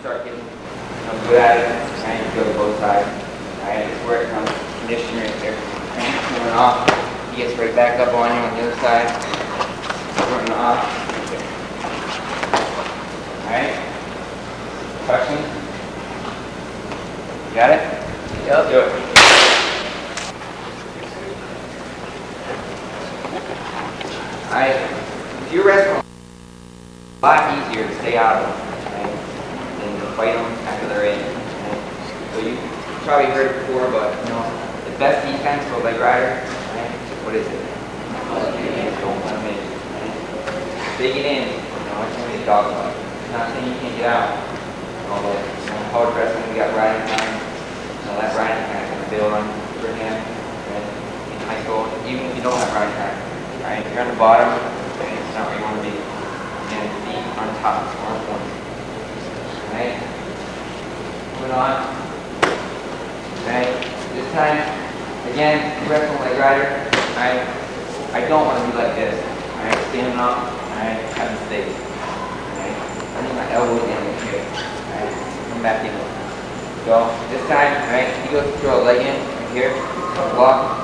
start getting good at it, and you go to both sides. Alright, this is where it comes condition right there. And coming off, he gets right back up on you on the other side. Starting off. Alright. Questions? Got it? Yep. Do it. Alright. If you're wrestling, a lot easier to stay out of them, right, than to fight them after they're in. Right? So you probably heard it before, but the best defense for a leg rider, right? What is it? Don't let them in. Right? If they get in, it's going to be a dog fight. I'm not saying you can't get out. Although hard wrestling, we got riding time. That riding time can build on your hand. Right? In high school, even if you don't have riding time, right? If you're on the bottom, right, it's not where you want to be. And be on top, it's more important. Right? Moving on. Right? This time, again, wrestling leg rider. Right? I don't want to be like this. Right? Standing up. Right? Having space. Right? I need my elbow in here. Right? Come back in. So this time, right? You go throw a leg in right here. Block.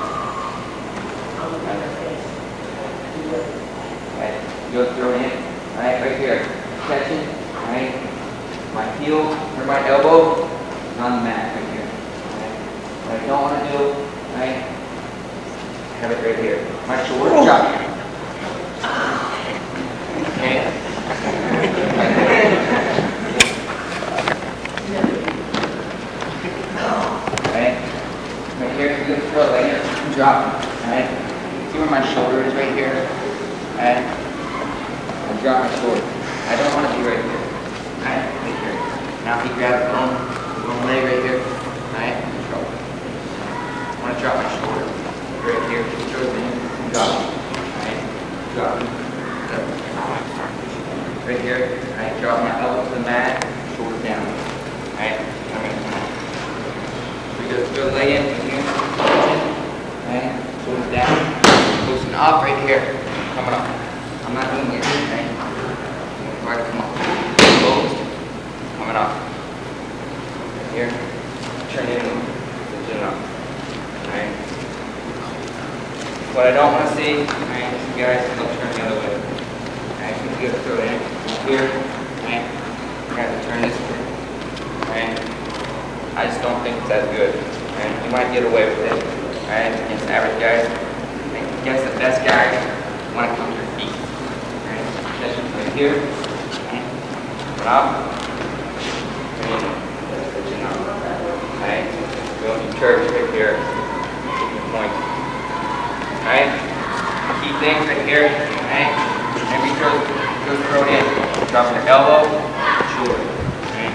Right? You go throw it in. Right here, catching, right? My heel or my elbow is on the mat right here. Right? What I don't want to do, right? Have it right here. My shoulder drop. Okay. Right? Right here, you can throw it like here, drop. Right? See where my shoulder is right here. Right? Drop my shoulder. I don't want to be right here. Alright, right here. Now he grabs one leg right here. Alright, control. I want to drop my shoulder. Right here. He throws it in. Drop it. Alright, drop it. Right here. Alright, drop my elbow to the mat. Shoulder down. Alright, we go throw the leg in here. Alright, shoulder down. Loosen up right here. Coming up. I'm not doing it. Okay? Right, come on. Closed. Coming up. Here. Turn it in. Lift it up. Alright. What I don't want to see, alright, is you guys look turn the other way. Alright, you can throw it in. Here. Alright. We're going to turn this way. Alright. I just don't think it's as good. Alright. You might get away with it. Alright. Against average guys. Against the best guys, you want to come to your feet. Right here, up, right, go to church right here, your point, right, key things right here, right, and we throw it in, drop your elbow, shoulder, right,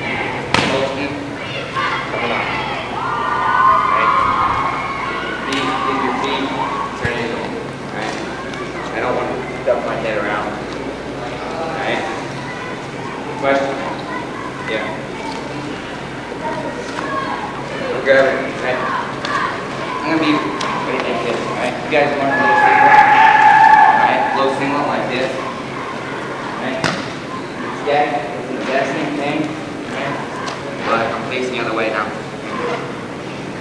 motion, coming up, right, keep your feet, turn it in, right, I don't want to dump my head around. Question? Yeah. We'll grab it, right? I'm going to be right like this, right? You guys want a little single? Right? Low single like this. Right? Yeah, it's the best thing, right? But I'm facing the other way now.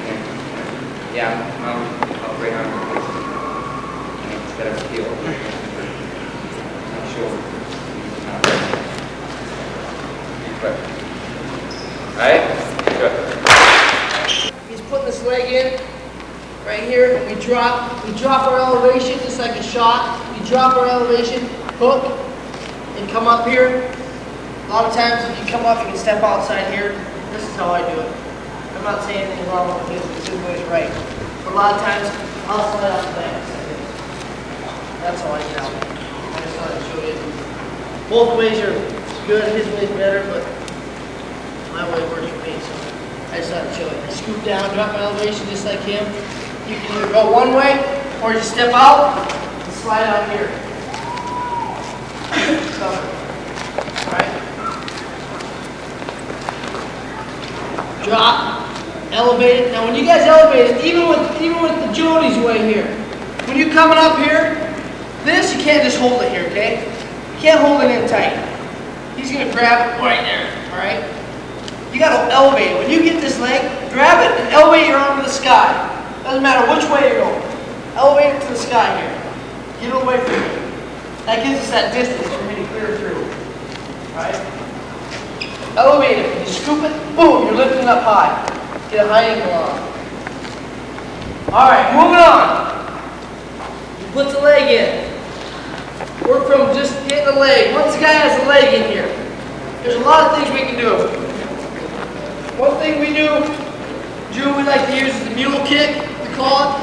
Okay. Yeah, I'm up right on the face. Instead of heel. Not sure. Alright? Good. He's putting this leg in right here. We drop our elevation just like a shot. We drop our elevation, hook, and come up here. A lot of times if you come up, you can step outside here. This is how I do it. I'm not saying anything wrong with this, this way is right. But a lot of times, I'll slide off the legs. That's how I get out. I just thought I'd show you. Both ways are good, his way's better, but my way works for me, so I just thought I'd show you. I scoop down, drop my elevation just like him. You can either go one way, or you step out and slide out here. Cover. Alright? Drop, elevate it. Now when you guys elevate it, even with the Jody's way here, when you're coming up here, this you can't just hold it here, okay? You can't hold it in tight. He's gonna grab it right there, alright? you gotta elevate it. When you get this leg, grab it and elevate your arm to the sky. Doesn't matter which way you're going. Elevate it to the sky here. Get it away from me. That gives us that distance for me to clear through. Alright? Elevate it. You scoop it, boom, you're lifting it up high. Get a high angle on. Alright, moving on. You put the leg in. Work from just getting the leg. Once the guy has the leg in here, there's a lot of things we can do. One thing we do, we like to use is the mule kick, we call it.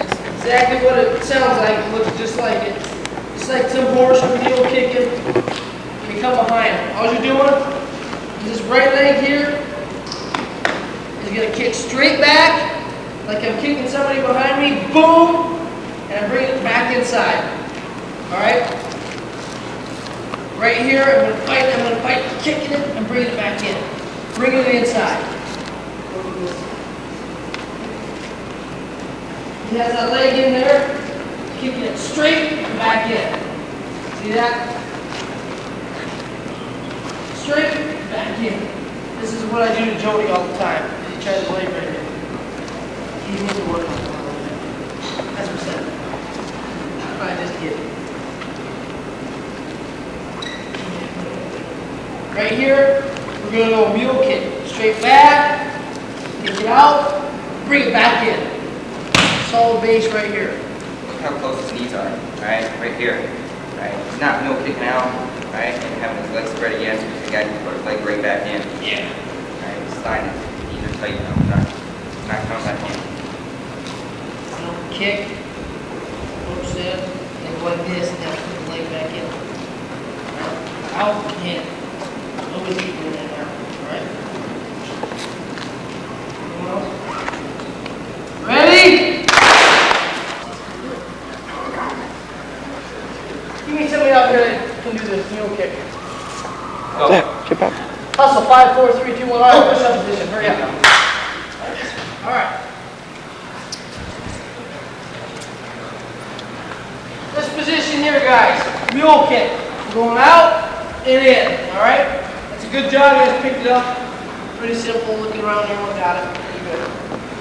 It's exactly what it sounds like. It looks just like it. It's like some horse with mule kicking. You come behind him. All you're doing is this right leg here is going to kick straight back, like I'm kicking somebody behind me, boom, and I bring it back inside. Alright? Right here, I'm going to fight, kicking it and bringing it back in. Bring it inside. He has that leg in there, kicking it straight and back in. See that? Straight, back in. This is what I do to Jody all the time. He tries to lay right here. He needs to work on it a little bit. That's what I said. I just get it. Right here, we're going to go mule kick. Straight back, kick it out, bring it back in. Solid base right here. Look how close his knees are, right? Right here, right? He's not mule kicking out, right? And having his legs spread again, so the guy can put his leg right back in. Yeah. Right? He's sliding his knees are tight now. Not coming back in. Kick, push it, and go like this, and then put the leg back in. Out, in. Nobody's doing that now, alright? Anyone else? Ready? Give me somebody out here that can do this mule kick. Go. Yeah, get back. Hustle, 5, 4, 3, 2, 1, alright, push up position, hurry up. Alright. This position here, guys, mule kick. Going out and in, alright? That's a good job, you guys picked it up. Pretty simple, looking around, everyone got it. Pretty good.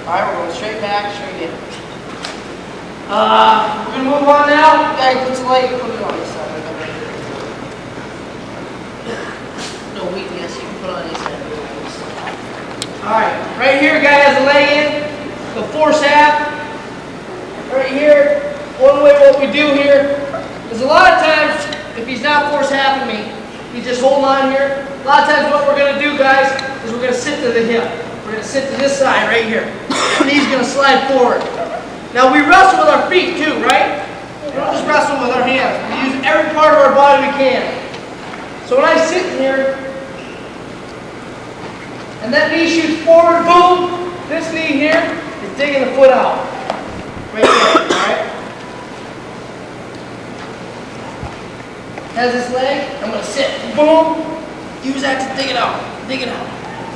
Alright, we're going straight back, straight in. We're going to move on now. Guy puts the leg, put it on this side. No weakness, you can put it on this side. Alright, right here, guy has the leg in. The force half. Right here. One way what we do here is a lot of times, if he's not force halving me, he's just holding on here. A lot of times what we're going to do, guys, is we're going to sit to the hip. We're going to sit to this side right here. And he's going to slide forward. Now we wrestle with our feet too, right? We don't just wrestle with our hands. We use every part of our body we can. So when I sit here, and that knee shoots forward, boom, this knee here is digging the foot out. Right there, alright? Has this leg, I'm going to sit, boom, use that to dig it out, dig it out.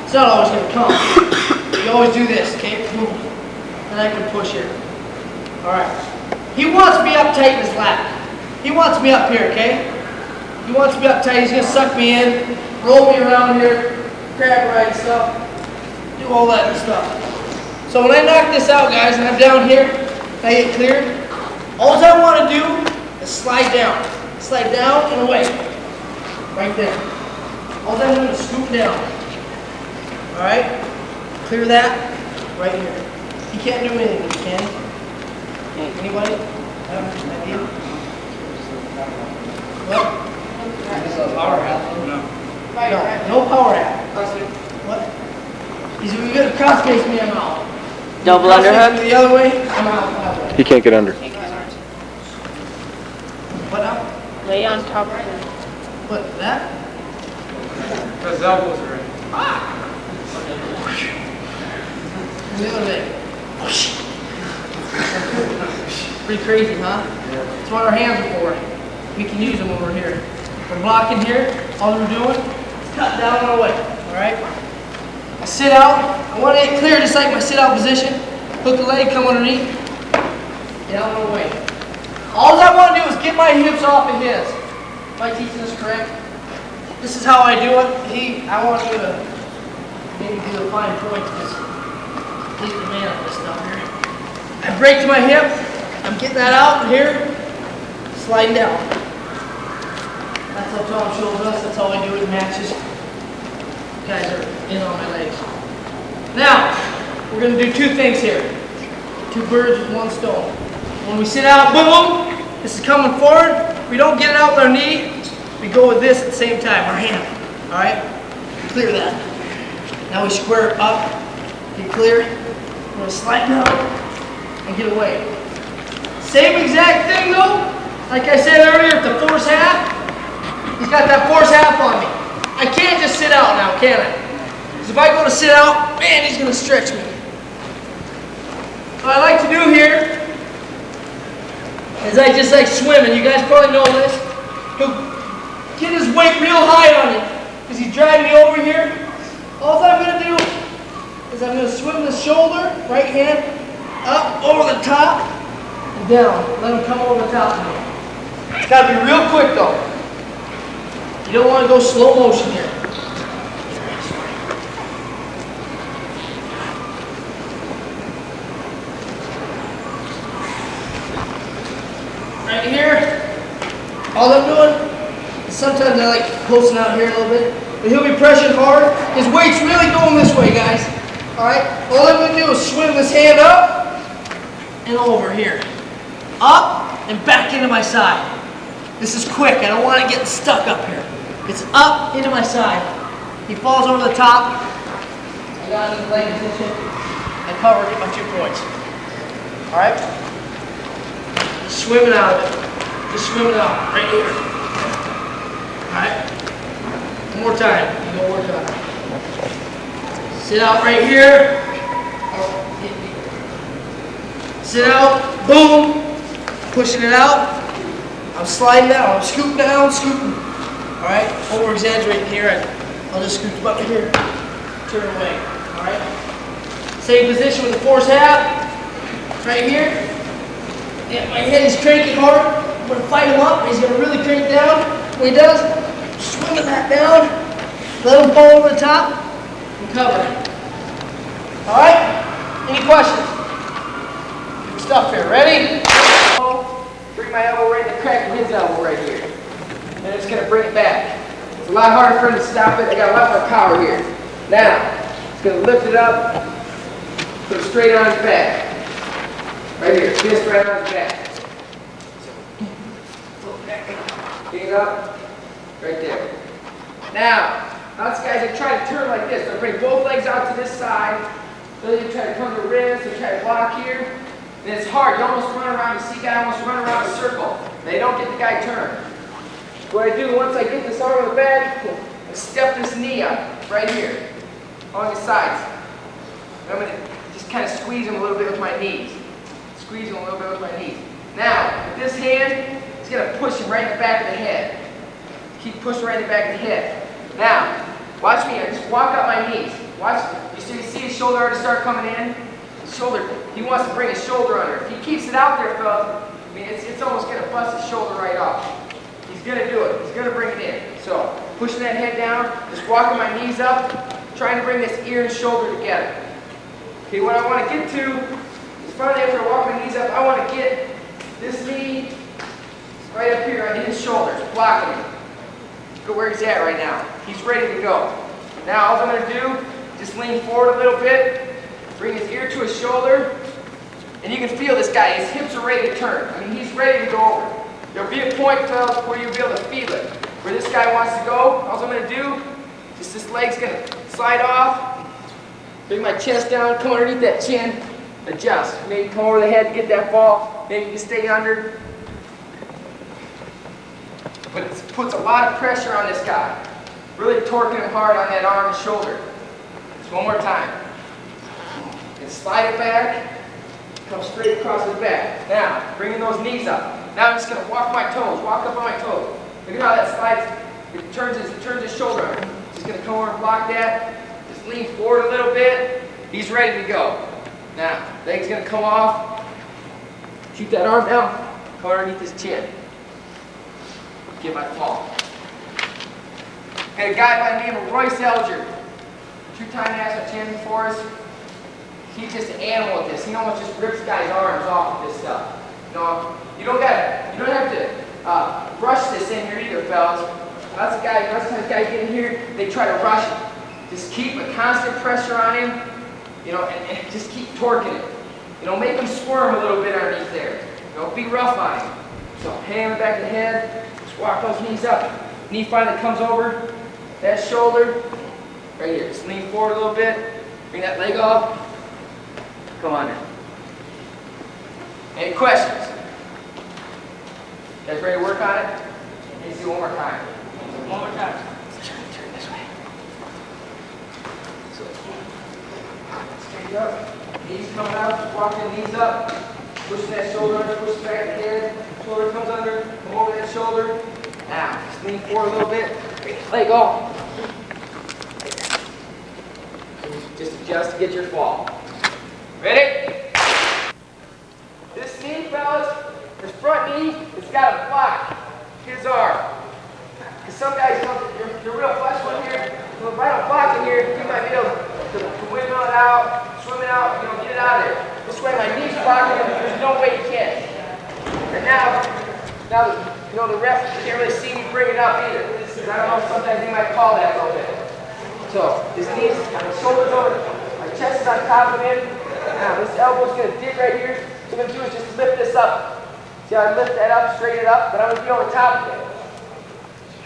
It's not always going to come. You always do this, okay, boom, and I can push here. Alright, he wants me up tight in his lap. He wants me up here, okay? He wants me up tight, he's going to suck me in, roll me around here, grab right stuff, do all that stuff. So when I knock this out, guys, and I'm down here, and I get cleared, all I want to do is slide down. Slide down and away. Right there. All I'm doing is scoop down. Alright? Clear that. Right here. He can't do anything, can he? Anybody? Have an idea? What? Power half. No. No power half. What? He's going to cross face me, I'm out. Double Cross face underhook? me the other way, I'm out that way. He can't get under. What now? Lay on top of it. What, that? Because elbows are in. The other way. Pretty crazy, huh? That's what our hands are for. We can use them over here. We're blocking here. All we're doing is cut down and away. Alright? I sit out. I want to get clear just like my sit out position. Hook the leg, come underneath. Get out and away. All I want to do is get my hips off of his. Am I teaching this correct? This is how I do it. I want you to maybe do the fine points, just complete the man of this stuff here. I break to my hip, I'm getting that out here, sliding down. That's how Tom shows us, that's how I do it in matches. Guys are in on my legs. Now, we're gonna do two things here. Two birds with one stone. When we sit out, boom, this is coming forward. We don't get it out with our knee, we go with this at the same time, our hand. All right? Clear that. Now we square it up, get clear. We're gonna slide down and get away. Same exact thing though, like I said earlier, with the force half. He's got that force half on me. I can't just sit out now, can I? Because if I go to sit out, man, he's gonna stretch me. What I like to do here is I just like swimming. You guys probably know this. He'll get his weight real high on you because he's driving me over here. All I'm gonna do is I'm gonna swim the shoulder, right hand, up over the top and down. Let him come over the top of me. It's gotta be real quick though. You don't want to go slow motion here. Right here, all I'm doing is sometimes I like posting out here a little bit, but he'll be pressuring hard. His weight's really going this way, guys. All right, all I'm going to do is swim this hand up and over here. Up and back into my side. This is quick, I don't want it getting stuck up here. It's up into my side. He falls over the top. I got him in the leg position. I cover, get my 2 points. All right? Just swimming out of it. Just swimming out, right here. All right? One more time. You go work on it. Sit out right here. Sit out. Boom. Pushing it out. I'm sliding down. I'm scooting down, scooting. All right, over exaggerating here. I'll just scoot up here, turn away. All right. Same position with the force half. Right here. Yeah, my head is cranking hard. I'm gonna fight him up. He's gonna really crank down. When he does, swinging that down. Let him fall over the top and cover. All right. Any questions? Good stuff here. Ready? Bring my elbow right in the crack of his elbow right here. And it's going to bring it back. It's a lot harder for him to stop it. I got a lot more power here. Now, it's going to lift it up, put it straight on his back. Right here, fist right on his back. Get it up, right there. Now, us guys, they try to turn like this. They'll bring both legs out to this side. So they try to come to the wrist, they try to block here. And it's hard. You almost run around, you see a guy almost run around a circle. They don't get the guy turned. What I do once I get this arm on the back, I step this knee up right here along the sides. I'm going to just kind of squeeze him a little bit with my knees. Squeeze him a little bit with my knees. Now, with this hand, it's going to push him right in the back of the head. Keep pushing right in the back of the head. Now, watch me. I just walk up my knees. Watch. You see his shoulder already start coming in? His shoulder, he wants to bring his shoulder under. If he keeps it out there, fellas, I mean, it's almost going to bust his shoulder right off. He's going to do it. He's going to bring it in. So, pushing that head down, just walking my knees up, trying to bring this ear and shoulder together. Okay, what I want to get to is finally after I walk my knees up, I want to get this knee right up here on his shoulders, blocking him. Look at where he's at right now. He's ready to go. Now, all I'm going to do, just lean forward a little bit, bring his ear to his shoulder, and you can feel this guy. His hips are ready to turn. I mean, he's ready to go over. There'll be a point, fellas, where you'll be able to feel it. Where this guy wants to go, all I'm going to do, just this leg's going to slide off, bring my chest down, come underneath that chin, adjust. Maybe come over the head to get that ball. Maybe you can stay under. But it puts a lot of pressure on this guy. Really torquing him hard on that arm and shoulder. Just one more time. And slide it back, come straight across his back. Now, bringing those knees up. Now I'm just going to walk my toes, walk up on my toes. Look at how that slides, it turns his shoulder under. Just going to come over and block that. Just lean forward a little bit. He's ready to go. Now, leg's going to come off. Keep that arm down, come underneath his chin. Get my fall. Had a guy by the name of Royce Elger. two-time national champion for us. He's just an animal at this. He almost just rips guys' arms off with this stuff. You know, you don't have to rush this in here either, fellas. Lots of times guys get in here, they try to rush it. Just keep a constant pressure on him, you know, and just keep torquing it. You know, make him squirm a little bit underneath there. You know, be rough on him. So hand him back of the head, just walk those knees up. Knee finally comes over, that shoulder, right here. Just lean forward a little bit, bring that leg off, come on in. Any questions? You guys ready to work on it? Let's do one more time. One more time. Turn this way. So, straight up, knees coming up, walking knees up, pushing that shoulder under, push back the head, shoulder comes under, come over that shoulder. Now, just lean forward a little bit, leg off. Just adjust to get your fall. Ready? This knee, fellas, this front knee, it's got to block his arm. Because some guys, you're real flexible here. So if I don't block it here, you might be able to windmill it out, swim it out, you know, get it out of there. This way my knee's blocking it, there's no way you can. And now, you know, the ref can't really see me bring it up either. Because I don't know, sometimes they might call that a little bit. So, his knees, my shoulders over, my chest is on top of him. Now, this elbow's going to dig right here. What I'm going to do is just lift this up. See how I lift that up, straighten it up, but I'm going to be over top of it.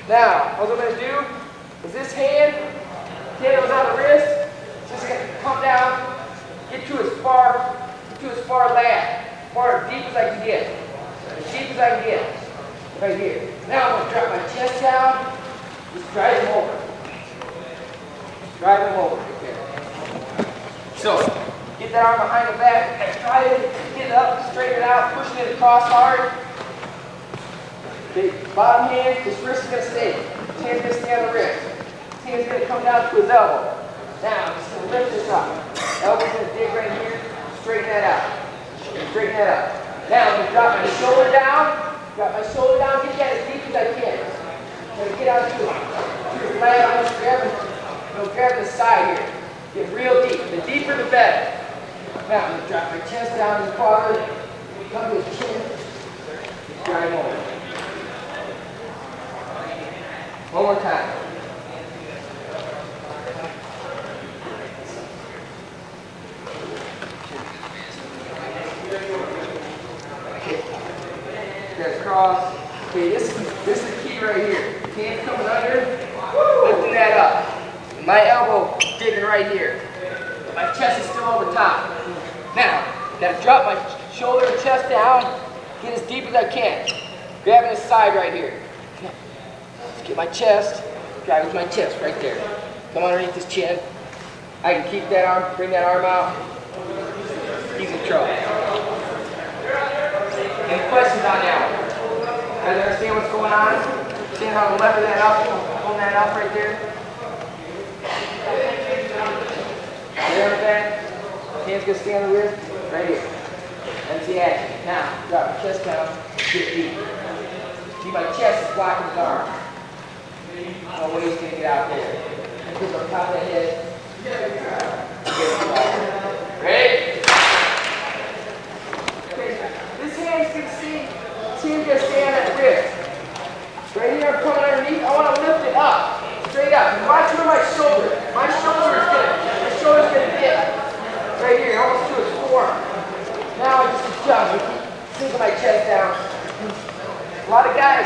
Now, what I'm going to do is this hand that was on the wrist, it's just going to come down, get to as far lat, far deep as I can get. As deep as I can get. Right here. Now I'm going to drop my chest down, just drive him over. Drive him over right there. So, get that arm behind the back, drive it, get it up, straighten it out, pushing it across hard. Okay, bottom hand, this wrist is going to stay. His hand's going to stay on the wrist. His hand's going to come down to his elbow. Now, I'm just going to lift this up. Elbow's going to dig right here, straighten that out. Straighten that up. Now, I'm going to drop my shoulder down. Drop my shoulder down, get that as deep as I can. I'm going to get out to the leg. I'm just grab the side here. Get real deep. The deeper, the better. Now, I'm going to drop my chest down in the quadrant. Come to his chin. Drive over. One more time. Guys cross. Okay, this is the key right here. Hands coming under, lifting that up. And my elbow digging right here. My chest is still over top. Now, gotta drop my shoulder and chest down, get as deep as I can. Grabbing the side right here. Let's get my chest, drive with my chest right there. Come underneath his chin. I can keep that arm, bring that arm out. He's in trouble. Any questions on that one? You guys understand what's going on? Understand how to lever that up, pull that up right there? There with that. Hands gonna stay on the wrist, right here. That's the action. Now, drop your chest down, get deep. See, my chest is blocking his arm. No way he's gonna get out there. And put on top of the head. Ready? This hand's gonna stay on that wrist. Right here, I'm coming underneath. I want to lift it up, straight up. And watch where my shoulder. My shoulder's gonna dip. Right here, almost to his forearm. Now I just adjust. I keep sinking my chest down. A lot of guys,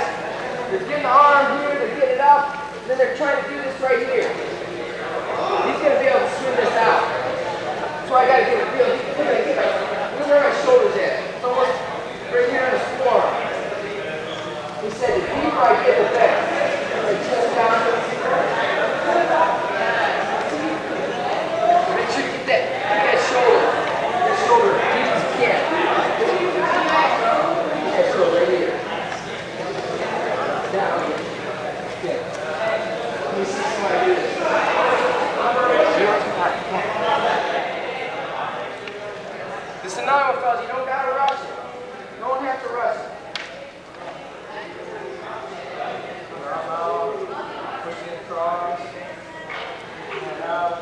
they're getting the arm here, they're getting it up, and then they're trying to do this right here. He's gonna be able to swim this out. That's why I gotta get it real deep. Look where my shoulder's at. It's almost right here on his forearm. He said, the deeper I get, the better. My chest down. Make sure you get that shoulder. That shoulder as deep as you can. That shoulder right here. Down. Okay. Let me see somebody do this. This is another one, fellas. You don't gotta rush it. You don't have to rush it. Arm out, pushing it across, and out.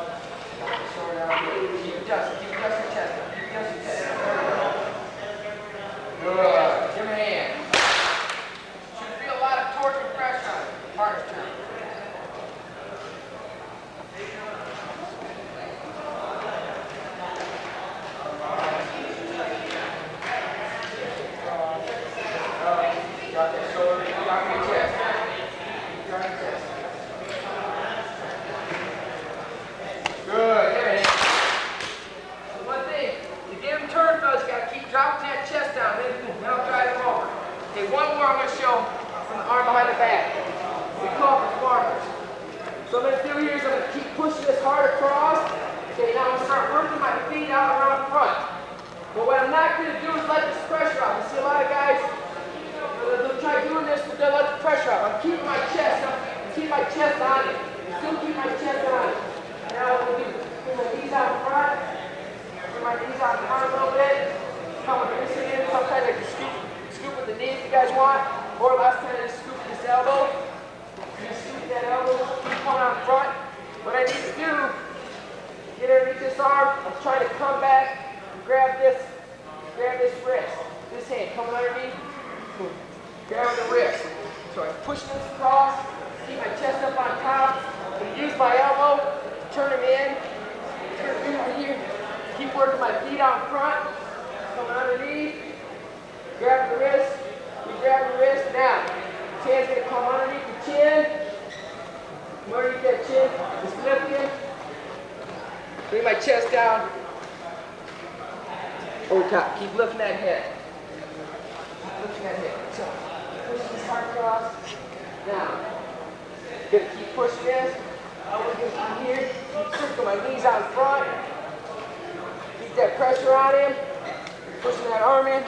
chest on it. Still keep my chest on it. Now I'm going to put my knees out front. Put my knees out front a little bit. Come with this in. Sometimes I can scoop with the knee if you guys want. Or last time I just scoop with this elbow. Just scoop that elbow. Keep coming out front. What I need to do, get underneath this arm. I'm trying to come back and grab this wrist. This hand coming underneath. Grab the wrist. So I'm pushing this across. Keep my chest up on top. I'm going to use my elbow. Turn them in. Turn them in right here. Keep working my feet out front. Coming underneath. Grab the wrist. You grab the wrist. Now, this hand's going to come underneath the chin. Come underneath that chin. Just lift it. Bring my chest down. Over top. Keep lifting that head. Keep lifting that head. So, push this hard across. Now, gonna keep pushing this. Elbows gonna come here. Keep circling my knees out front. Keep that pressure on him. Pushing that arm in.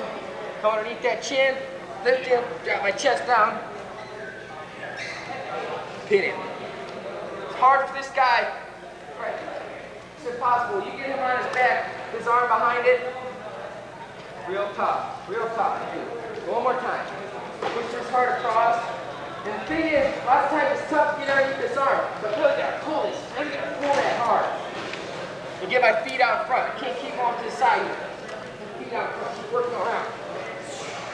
Come underneath that chin. Lift him. Drop my chest down. Pin him. It's hard for this guy. Right. It's impossible. You get him on his back, his arm behind it. Real tough. Real tough. One more time. Push this hard across. And the thing is, lots of times it's tough to get underneath this arm. But really gotta pull this. I really gotta pull that hard. And get my feet out front. I can't keep going to the side here. Feet out front. Keep working around.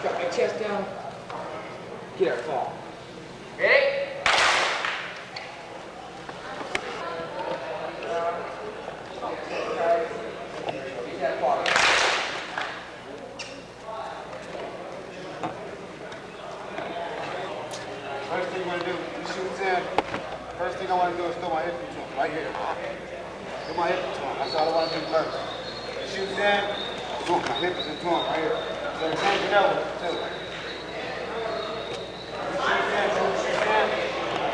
Drop my chest down. Get our fall. Ready? Get that fall. First thing you want to do, you shoot in. First thing I want to do is throw my hip into him, right here. Throw my hip into him. That's all I want to do first. Shoot in, boom, my hip is into him, right here. So the same level, too. Shoot in,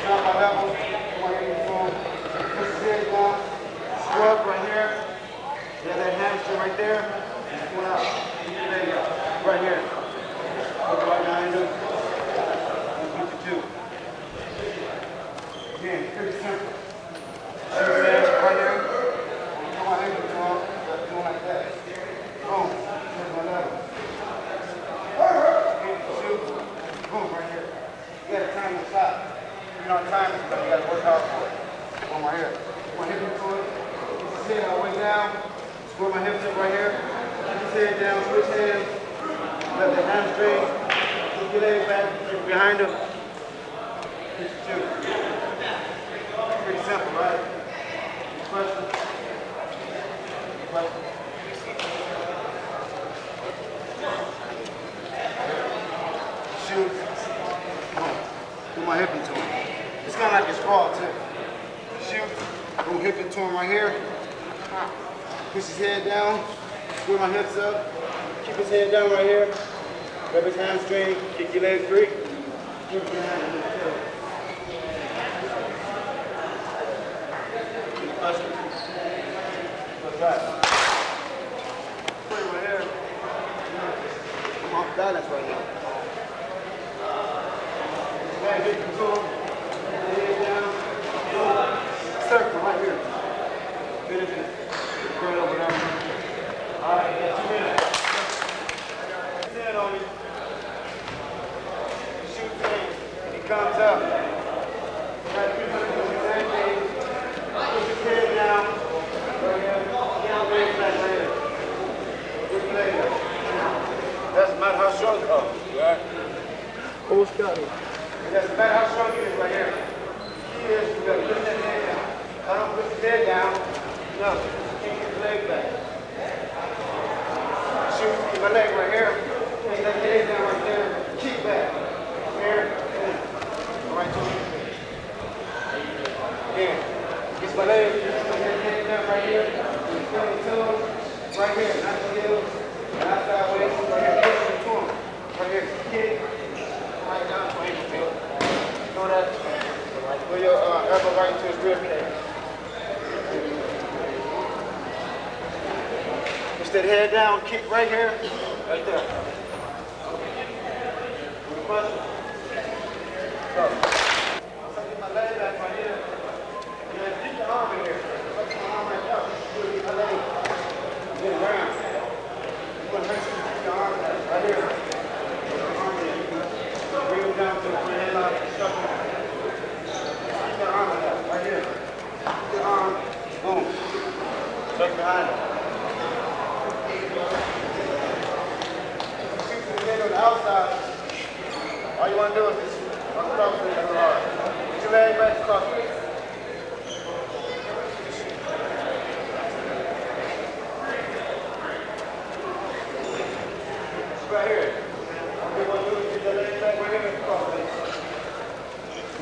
drop my level, throw my hip into him, push his head down, scrub right here. You have that hamstring right there, just pull out. There you go, right here. Look right behind him. Again, pretty simple. Shoot in right here. Put my ankle to him. Doing like that. Boom. Here's my level. Again, shoot. Boom, right here. You gotta time the shot. You don't time it, but you gotta work hard for it. Boom, right here. Put my hip into it. Put his head all the way down. Square my hips up right here. Put his head down. Switch hands. Let the hamstring. Keep your leg back. Keep behind him. Shoot. Pretty simple, right? Question? Question? Shoot. Put my hip into him. It's kind of like a sprawl, too. Shoot. Boom, hip into him right here. Push his head down. Square my hips up. Keep his head down right here. Grab his hamstring. Kick your leg free. Keep your hand in the tail. What's that? Put it right here. I'm off balance right now. Leg hit control. Head down. Circle right here. Finish it. Turn over there. Alright, you got 2 minutes. Stand on it. Shoot thing. He comes up. Try to keep him doing the same thing. Push his head down. Right here. Down leg back right here. Good leg. Doesn't matter how strong you are. Right? Almost got it. It doesn't matter how strong you is right here. Key is you gotta push that head down. I don't push his head down. No. Keep his leg back. Shoot. Keep my leg right here. Push that head down right there. Keep back. Here. Right to it. Again. Get my leg. Push that head down right here. Turn the toes. Right here. Not the heels. Not sideways. Right here. Push it to him. Right here. Kick. Right down to ankle feel. Know that? Put your elbow right into his rib cage. Push that head down, kick right here, right there. Any questions? Go. Once I get my leg back right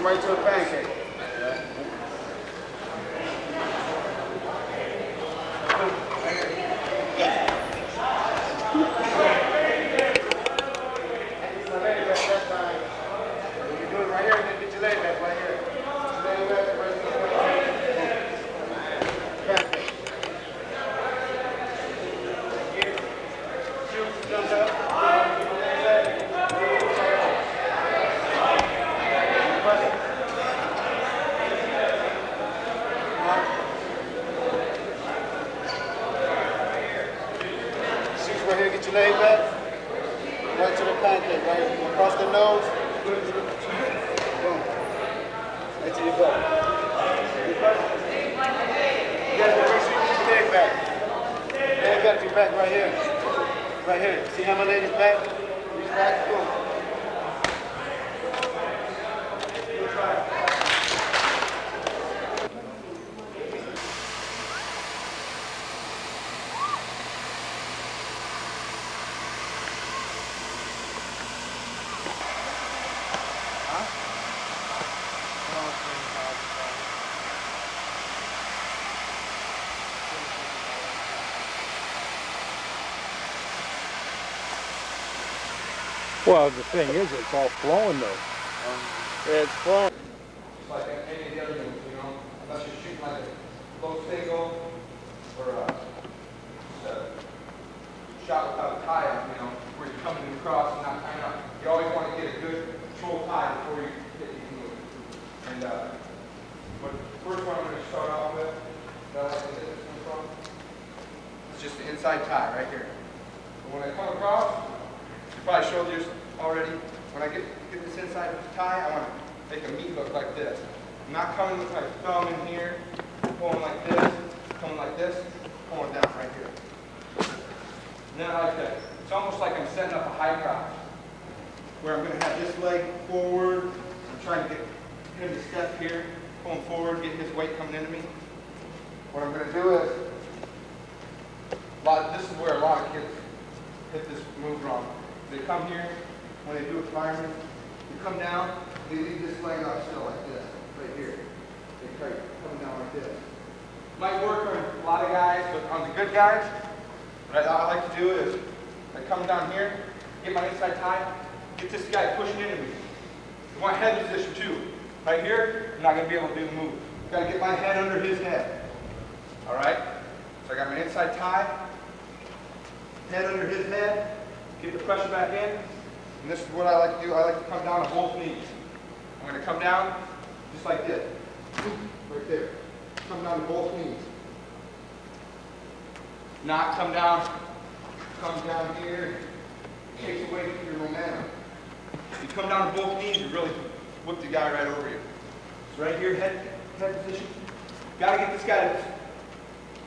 right to a pancake. Right here, get your leg back. Right to the pancake, right? Across the nose. Boom. Right to your butt. You gotta make sure you get your leg back. Leg back to your back right here. Right here. See how my leg is back? Reach back, boom. Good try. Well, the thing is, it's all flowing though. It's flowing. Just like any of the other moves, you know, unless you're shooting like a low single or a shot without a tie up, you know, where you're coming across and not tying up. You always want to get a good control tie before you hit these moves. And but the first one I'm going to start off with, that I like to hit this one from, it's just the inside tie right here. And when I come across, probably showed you already, when I get this inside tie, I want to make a meat hook like this. I'm not coming with my thumb in here, pulling like this, pulling down right here. And then I like that. It's almost like I'm setting up a high cross, where I'm going to have this leg forward. I'm trying to get him to step here, pulling forward, getting his weight coming into me. What I'm going to do is, this is where a lot of kids hit this move wrong. They come here, when they do a fireman, you come down, they leave this leg out still like this, right here. They try to come down like this. Might work on a lot of guys, but on the good guys, what I like to do is, I come down here, get my inside tie, get this guy pushing into me. You want head position too. Right here, I'm not going to be able to do the move. Got to get my head under his head. All right? So I got my inside tie, head under his head, get the pressure back in, and this is what I like to do. I like to come down on both knees. I'm going to come down just like this, right there. Come down to both knees. Not come down here, takes away from your momentum. If you come down to both knees, you really whip the guy right over you. So right here, head position. Got to get this guy to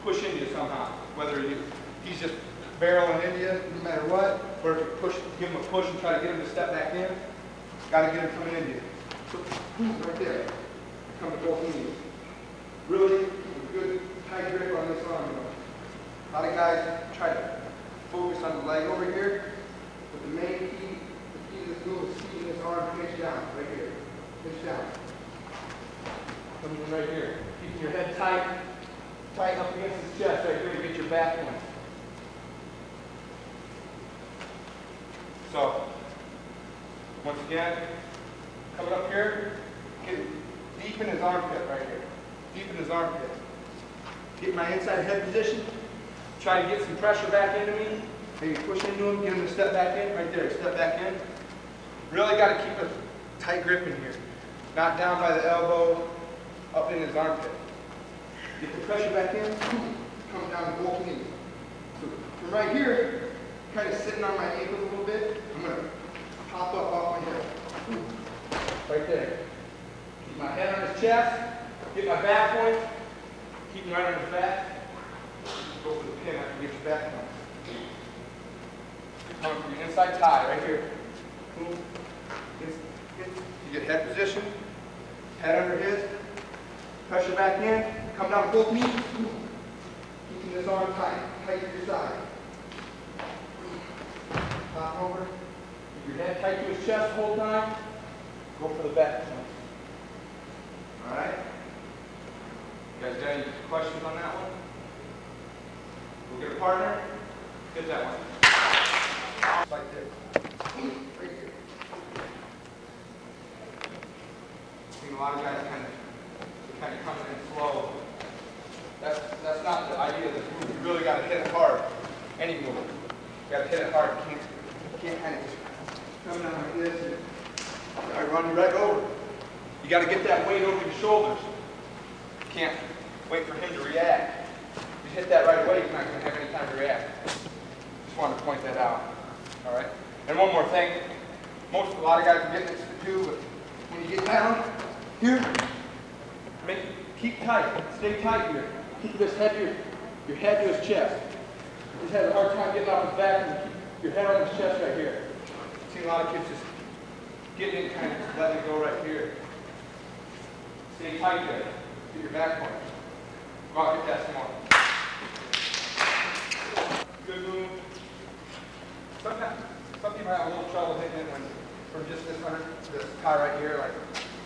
push into you somehow, whether he's just barreling into you, no matter what, or if you give him a push and try to get him to step back in, got to get him coming into you. So, right there, come to both knees. Really good tight grip on this arm. A lot of guys try to focus on the leg over here, but the main key to this move is keeping this arm pinched down, right here. Pinch down. Coming in right here. Keeping your head tight up against his chest right here to get your back point. So, once again, coming up here, get deep in his armpit right here. Deep in his armpit. Get my inside head position. Try to get some pressure back into me. Maybe push into him, get him to step back in. Right there, step back in. Really got to keep a tight grip in here. Not down by the elbow, up in his armpit. Get the pressure back in. Come down to both knees. So from right here, kind of sitting on my ankles a little bit, I'm going to pop up off my head. Right there. Keep my head on his chest. Get my back point. Keep him right on his back. Go for the pin after you get your back point. Coming from your inside tie, right here. Boom. You get head position. Head under his. Pressure back in. Come down to both knees. Keeping this arm tight. Tight to your side. Pop over. Keep your head tight to his chest the whole time. Go for the back point. guys got any questions on that one? We'll get a partner. Get that one. Like this. Right here. I think a lot of guys kind of come in slow. That's not the idea of this move. You really got to hit it hard. Any move. You got to hit it hard. You can't kind of just come down like this and I run you right over. You got to get that weight over your shoulders. You can't wait for him to react. If you hit that right away, you're not going to have any time to react. Just wanted to point that out. All right. And one more thing. A lot of guys are getting this too, but when you get down here, keep tight. Stay tight here. Keep this head here, your head to his chest. He's had a hard time getting off his back, and keep your head on his chest right here. I've seen a lot of kids just get in, kind of just let it go right here. Stay tight there. Get your back point. Go out and get that some more. Good move. Sometimes, some people have a little trouble hitting it from just this tie right here. Like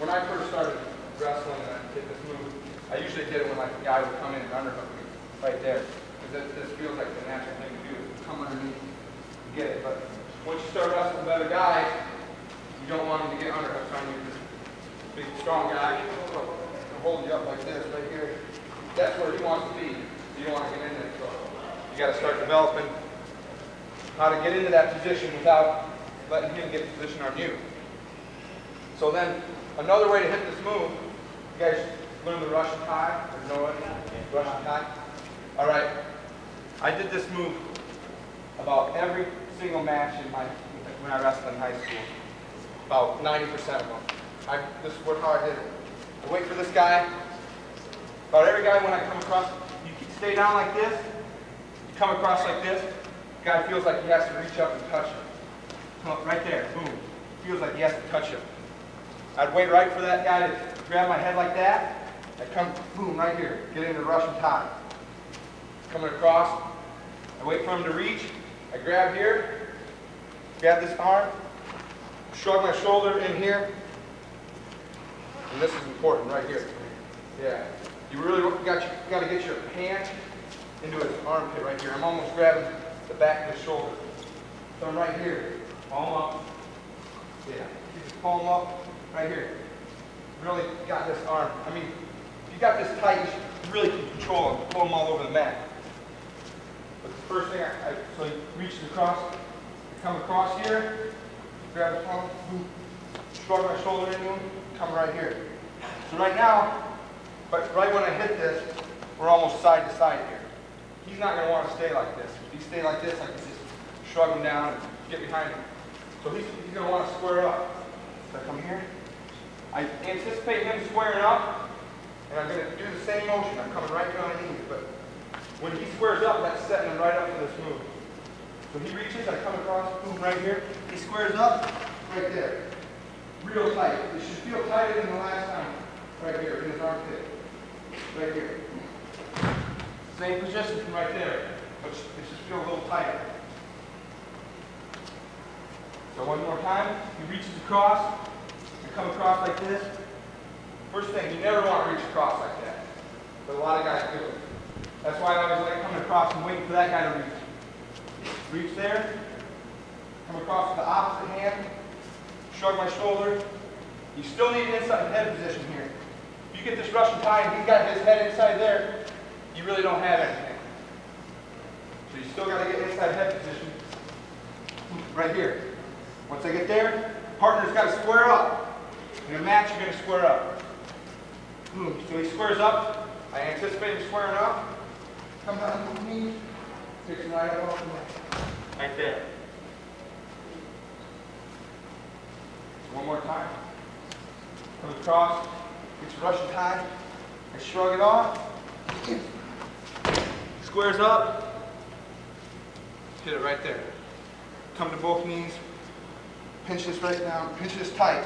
when I first started wrestling and I did this move, I usually did it when like the guy would come in and underhook me right there. Because this feels like the natural thing to do is come underneath and get it. But once you start wrestling with other guys, you don't want them to get underhooks on you. This big strong guy will hold you up like this right here. That's where he wants to be. You don't want to get in there. So you got to start developing how to get into that position without letting him get the position on you. So then, another way to hit this move, you guys learn the Russian tie, or know it? Russian tie? All right. I did this move about every single match when I wrestled in high school. About 90% of them. This is how I did it. I wait for this guy. About every guy when I come across, you stay down like this, you come across like this, the guy feels like he has to reach up and touch you. Come up right there, boom. Feels like he has to touch you. I'd wait right for that guy to grab my head like that. I'd come, boom, right here, get into the Russian tie. Coming across, I wait for him to reach. I grab here, grab this arm, shrug my shoulder in here. And this is important right here. Yeah. You really got to get your hand into his armpit right here. I'm almost grabbing the back of his shoulder. So I'm right here. Palm up. Yeah. Keep his palm up right here. Really got this arm. I mean, if you got this tight, you really can control him, pull him all over the mat. But the first thing, so he reaches across, I come across here, grab his palm, boom, shrug my shoulder into him, come right here. So right now, but right when I hit this, we're almost side to side here. He's not going to want to stay like this. If he stay like this, I can just shrug him down and get behind him. So he's going to want to square up. So I come here. I anticipate him squaring up, and I'm going to do the same motion. I'm coming right down on knees, but when he squares up, that's setting him right up for this move. So he reaches, I come across, boom, right here. He squares up, right there. Real tight. It should feel tighter than the last time. Right here, in his armpit. Right here. Same position from right there, but it should feel a little tighter. So one more time, he reaches across, I come across like this. First thing, you never want to reach across like that, but a lot of guys do it. That's why I always like coming across and waiting for that guy to reach. Reach there, come across with the opposite hand, shrug my shoulder. You still need an inside head position here. If you get this Russian tie and he's got his head inside there, you really don't have anything. So you still got to get inside head position right here. Once I get there, partner's got to square up. In a match, you're going to square up. Boom. So he squares up. I anticipate him squaring up. Come down with me. Takes him right up off the mat. Right there. So one more time. Come across. Get your Russian tie. I shrug it off. Squares up. Hit it right there. Come to both knees. Pinch this right down. Pinch this tight.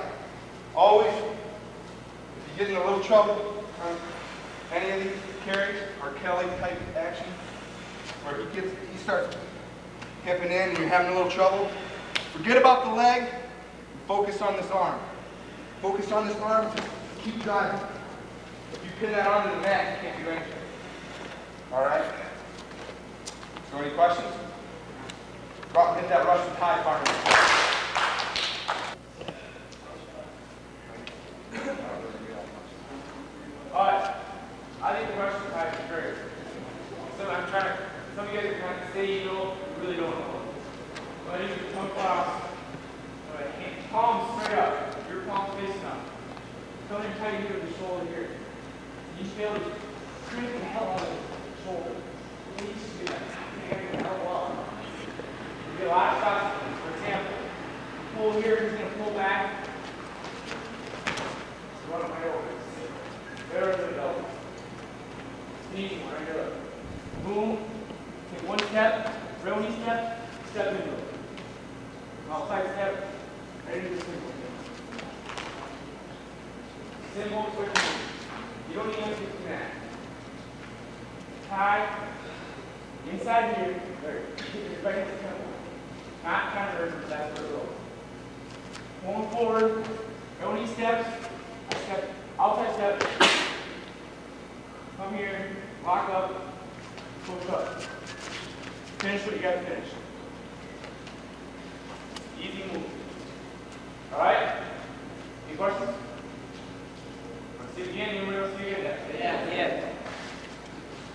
Always, if you get in a little trouble on any of these carries or Kelly type action, where he starts hipping in and you're having a little trouble, forget about the leg and focus on this arm. Focus on this arm. Keep driving. If you pin that onto the mat, you can't do anything. All right? So any questions? Go out and hit that Russian tie partner. Alright, I think the Russian type is great. So I'm trying to, some of you guys are trying to say you know, you really don't know. But you can come across, alright, palms straight up, your palms facing up. Come in tight here with the shoulder here. You should be able to crank the hell out of the shoulder. You need to do that. Crank the hell out. You get a lot of shots, for example, pull here, he's going to pull back. So one of my elbows. There's the elbow. Easy one right here. Boom. Take one step, real knee step, step into it. Outside step, right into the single. Simple switch move. You don't need anything to that. Tie. Inside here, there. Keep your right into the temple. Not counter, that's where it goes. Going forward, real knee steps, I step, outside step. Come here, lock up, push up. Finish what you got to finish. Easy move. Alright? Any questions? Let's see it again. Anybody else see it? Yeah.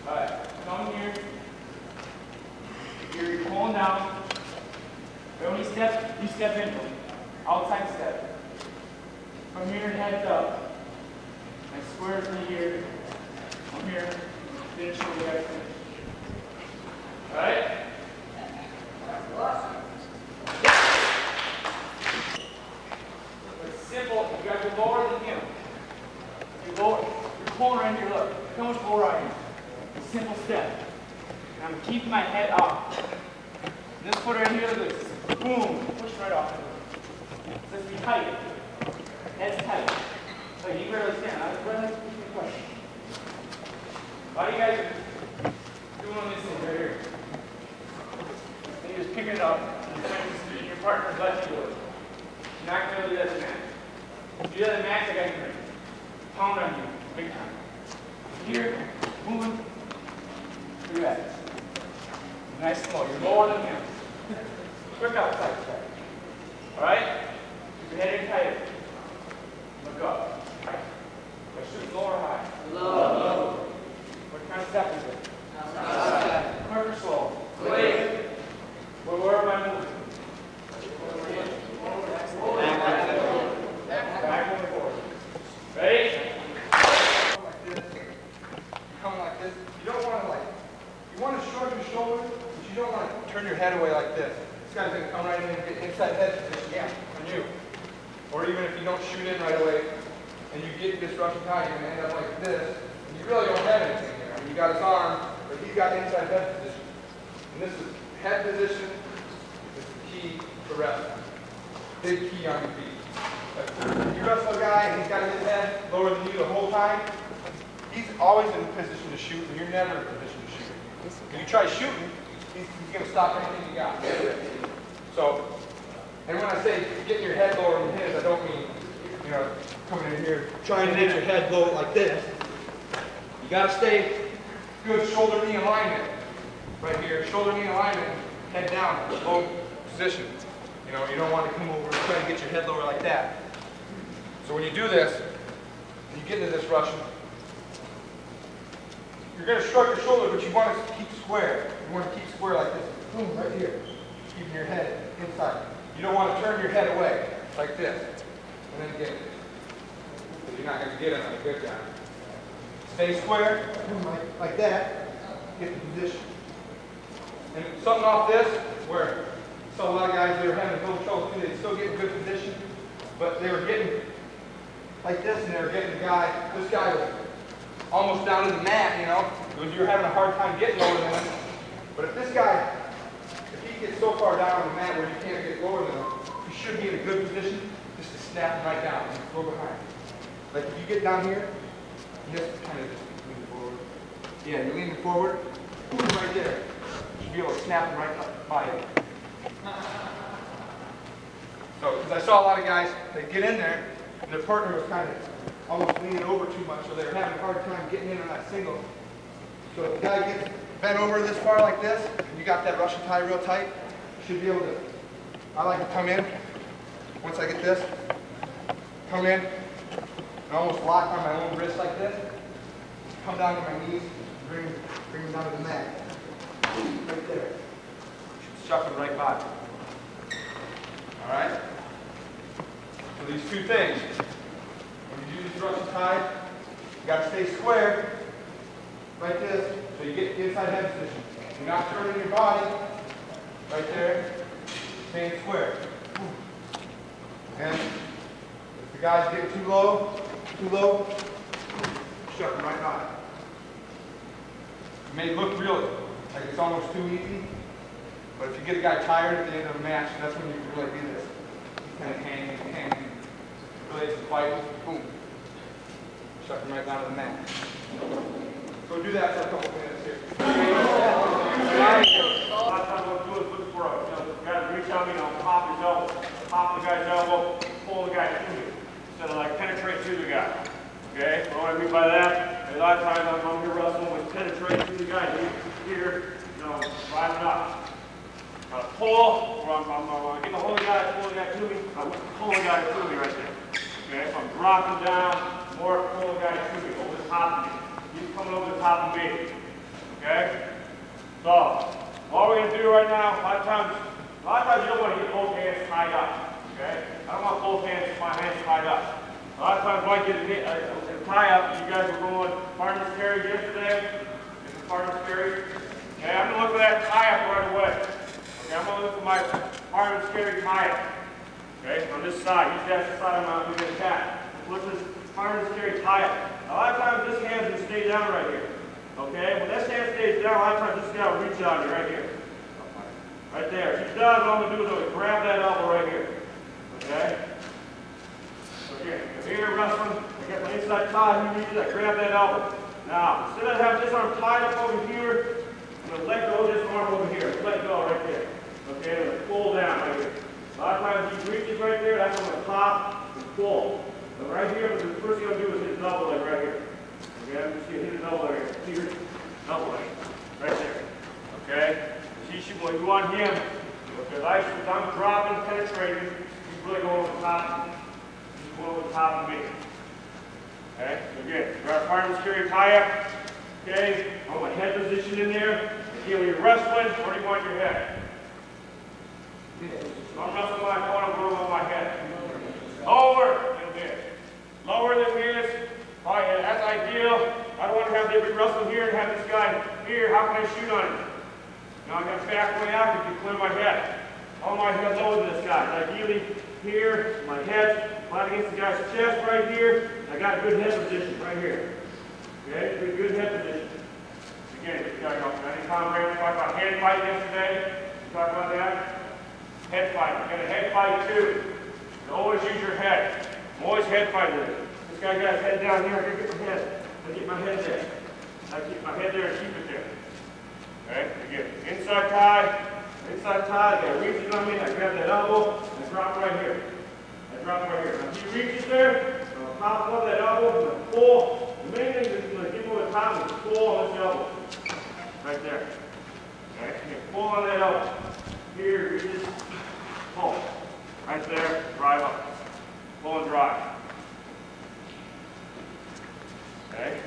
Alright, come here. You're pulling down. When you step, you step into it. Outside step. From here, heads up. And square from here. From here, finish what you got to finish. Alright? It's simple. You got to go lower than him. You're pulling right here. Look. Look how much lower I am. Simple step. And I'm keeping my head up. This foot right here, look at this. Boom. Push right off. Let's be tight. Head's tight. So you can barely stand. I was really asking a question. A lot of you guys are doing this thing right here. And you're just picking it up and you're trying to your partner's left you do it. You're not going to do that to max. If you do that to max, I got you pound on you. Big time. Here, moving. Where you at? Nice and slow. You're lower than him. Quick outside step. Alright? Keep your head in tight. Look up. We're shooting low or high? Low. What kind of step is it? Outside. Quick or slow? Quick. Where am I moving? Back and forward. Ready? Like this. Come like this. You don't want to you want to shrug your shoulders, but you don't want to turn your head away like this. This guy's going to come right in and get inside head position on you. Or even if you don't shoot in right away and you get this Russian tie, you're going to end up like this. And you really don't have anything here. I mean, you got his arm, but he's got inside head position. And this is head position. This is the key to wrestling. Big key on your feet. If you wrestle a guy and he's got his head lower than you the whole time, he's always in position to shoot, and you're never in position to shoot. If you try shooting, he's going to stop anything you got. So, and when I say getting your head lower than his, I don't mean, coming in here trying to get your head low like this. You got to stay good shoulder-knee alignment right here. Shoulder-knee alignment, head down, low position. You don't want to come over and try to get your head lower like that. So when you do this, and you get into this Russian, you're going to shrug your shoulder, but you want to keep square. You want to keep square like this. Boom, right here. Keeping your head inside. You don't want to turn your head away like this. And then get it. Because you're not going to get it on a good job. Stay square, boom, like that. Get the position. And something off this, where I saw a lot of guys that were having a little trouble too, they still get in good position, but they were getting like this, and they were getting the guy, this guy was almost down to the mat, because you were having a hard time getting lower than him. But if this guy, if he gets so far down on the mat where you can't get lower than him, you should be in a good position just to snap him right down and go behind. Like if you get down here, you just kind of just lean forward. Yeah, you're leaning forward, boom, right there. You should be able to snap him right up by you. So, because I saw a lot of guys, they get in there, and their partner was kind of almost leaning over too much, so they're having a hard time getting in on that single. So if the guy gets bent over this far like this, and you got that Russian tie real tight, you should be able to, I like to come in, once I get this, come in, and almost lock on my own wrist like this, come down to my knees, bring them down to the mat. Right there. Shove them right by. All right? So these two things, when you do these Russian ties, you got to stay square, like this, so you get inside head position. You're not turning your body, right there, staying square. And if the guy's getting too low, shove him right by. It may look really like it's almost too easy, but if you get a guy tired at the end of the match, that's when you can really do this. Kind of hanging, really it's a fight, boom. Shove him right down to the mat. Go do that for a couple minutes here. A lot of times what I'll do is look for a, guy to reach out, pop his elbow. Pop the guy's elbow, pull the guy to me. Instead of like penetrate to the guy. Okay? What do I mean by that? A lot of times I'm here wrestling with penetrating to the guy. Here, rising up. Pull, or I'm getting a hold of the guy, pull the guy to me. I'm pulling the guy to me right there. Okay? If I'm dropping down, more pull the guy to me, over the top of me. He's coming over the top of me. Okay? So, what we're going to do right now, a lot of times you don't want to get both hands tied up. Okay? I don't want both hands, my hands tied up. A lot of times when I get a tie up, you guys were going partner's carry yesterday. This is partner's carry. Okay, I'm going to look for that tie up right away. Okay, I'm going to look for my partner's carry tie up. Okay, on this side. Use that side I'm going to attack. Look for this partner's carry tie up. A lot of times this hand's going to stay down right here. Okay, when this hand stays down, a lot of times this guy will reach out you right here. Right there. If he does, all I'm going to do is grab that elbow right here. Okay? Okay, I'm here wrestling. I get my inside tie, he reaches, I grab that elbow. Now, instead of having this arm tied up over here, I'm going to let go of this arm over here. Let go right there. Okay, I'm going to pull down right here. A lot of times he reaches right there, that's when I'm going to pop and pull. So right here, the first thing I'm going to do is hit his elbow leg right here. Okay, I'm just going to hit his elbow leg right here. Elbow leg. Right there. Okay? What you want him, because I'm dropping, penetrating, he's really going over the top. He's going over the top of me. Okay? So again, our partner's carry tie up. Okay? I want my head position in there. Again, when you're wrestling, where do you want your head? So I'm wrestling my opponent, where do I want my head? Lower than this. Lower than this. Probably, that's ideal. I don't want to have David wrestle here and have this guy here. How can I shoot on him? Now I'm going to back way out to clear my head. All my head lower than this guy. Ideally, here, my head flat against the guy's chest right here. I got a good head position right here. Okay, good head position. Again, you got to go. Anytime we talked about head fight yesterday. We talked about that. Head fight. You got a head fight too. You always use your head. I'm always head fighting. This guy got his head down here. I gotta get my head. I keep my head there. I keep my head there and keep it there. Okay, again, inside tie, the guy reaches on me, I grab that elbow, and drop right here. I drop right here. Now if he reaches there, I'll pop above that elbow, and pull. The main thing is to get over the top is pull on this elbow. Right there. Okay, pull on that elbow. Here, reaches, pull. Right there, drive up. Pull and drive. Okay,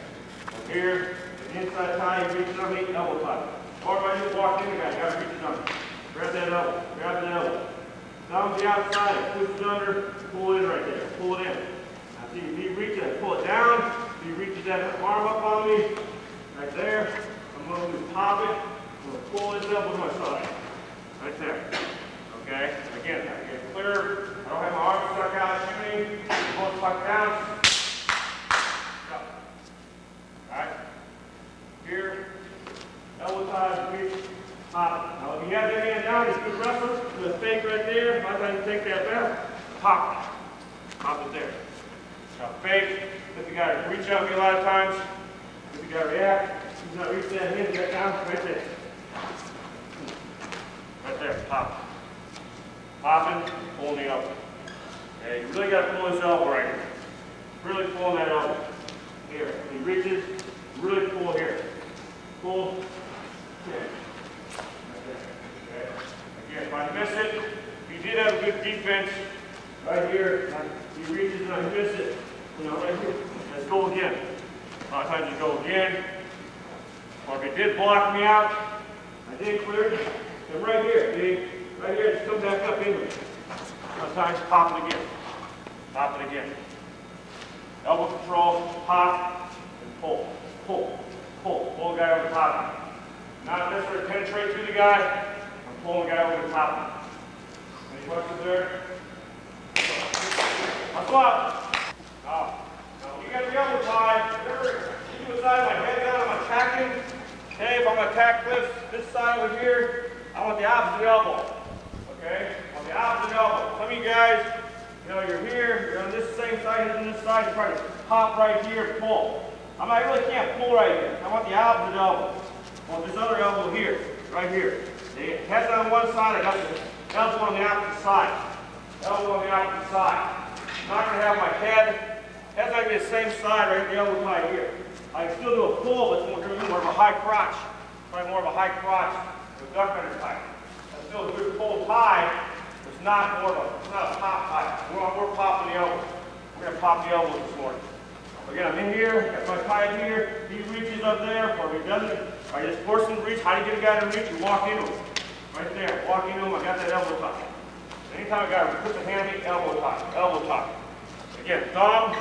from here, the inside tie, he reaches on me, elbow tie. Or if I just walk in the guy, gotta reach it under. Grab that elbow, grab that elbow. Down to the outside, push it under, pull it in right there, pull it in. Now see, if he reaches, I pull it down. If he reaches that arm up on me, right there, I'm going to pop it, I'm going to pull this elbow to my side. Right there. Okay? Again, I get clear, I don't have my arms stuck out shooting, pull it back down. Go. Alright? Here. Elbow ties, reach, pop. Now if you have that hand down, he's a good wrestler. Do a fake right there. By the time you take that back, pop. Pop it there. Now fake. Let the guy reach out me a lot of times. Let the guy react. He's not reaching that hand, get down, right there. Right there, pop. Popping, pulling the elbow. Okay, you really got to pull this elbow right here. Really pulling that elbow. reaches, really pull here. Pull, kick. Okay. Again, if I miss it, if you did have a good defense, right here, he reaches and I miss it. You know, right here. Let's go again. A lot of times you go again. Or if it did block me out, I did clear it. And right here, see? Right here, just come back up into it. Sometimes pop it again. Pop it again. Elbow control, pop, and pull. Pull. Pull. Pull the guy over the top. Not necessarily penetrate through the guy. I'm pulling the guy over the top. Any questions there? Muscle up. No. You got the elbow tie. Remember, keep the side of my head down. I'm attacking. Okay, if I'm going to attack this side over here, I want the opposite elbow. Okay? I want the opposite elbow. Some of you guys, you know, you're here, you're on this same side as on this side, you're trying to pop right here, pull. I really can't pull right here. I want the opposite elbow. I want this other elbow here, right here. The head's on one side, I got the elbow on the opposite side. Elbow on the opposite side. I'm not going to have my head's not going to be the same side right the elbow tie here. I can still do a pull, but it's going to be more of a high crotch. Probably more of a high crotch with duck under tie. That's still a good pull tie. It's not more of a, it's not a pop tie. We're popping the elbow. We're going to pop the elbow this morning. Again, I'm in here, got my tie here. He reaches up there, or he doesn't. I just force him to reach. How do you get a guy to reach? You walk into him. Right there. Walk into him. I got that elbow tie. Anytime a guy puts a hand in the elbow tie. Elbow tie. Again, thumb,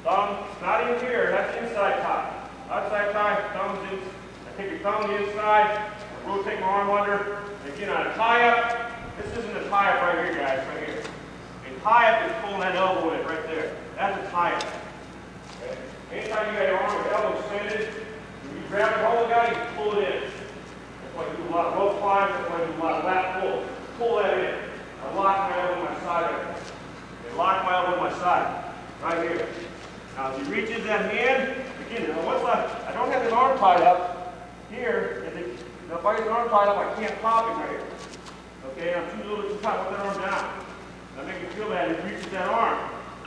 not in here, that's inside tie. Outside tie, thumb's in. I take your thumb on the inside, I rotate my arm under. Again, on a tie-up, this isn't a tie-up right here, guys, right here. A tie-up is pulling that elbow in right there. That's a tie-up. Okay? Anytime you got your arm with elbow extended, when you grab and hold the guy, you pull it in. That's why you do a lot of rope climbs, that's why you do a lot of lat pulls. Pull that in. I lock my elbow on my side right there. I lock my elbow on my side, right here. Now, as he reaches that hand, again, once I don't have his arm tied up here, if I get his arm tied up, I can't pop him right here. Okay, I'm too little too tight. Put that arm down. I make him feel that he reaches that arm.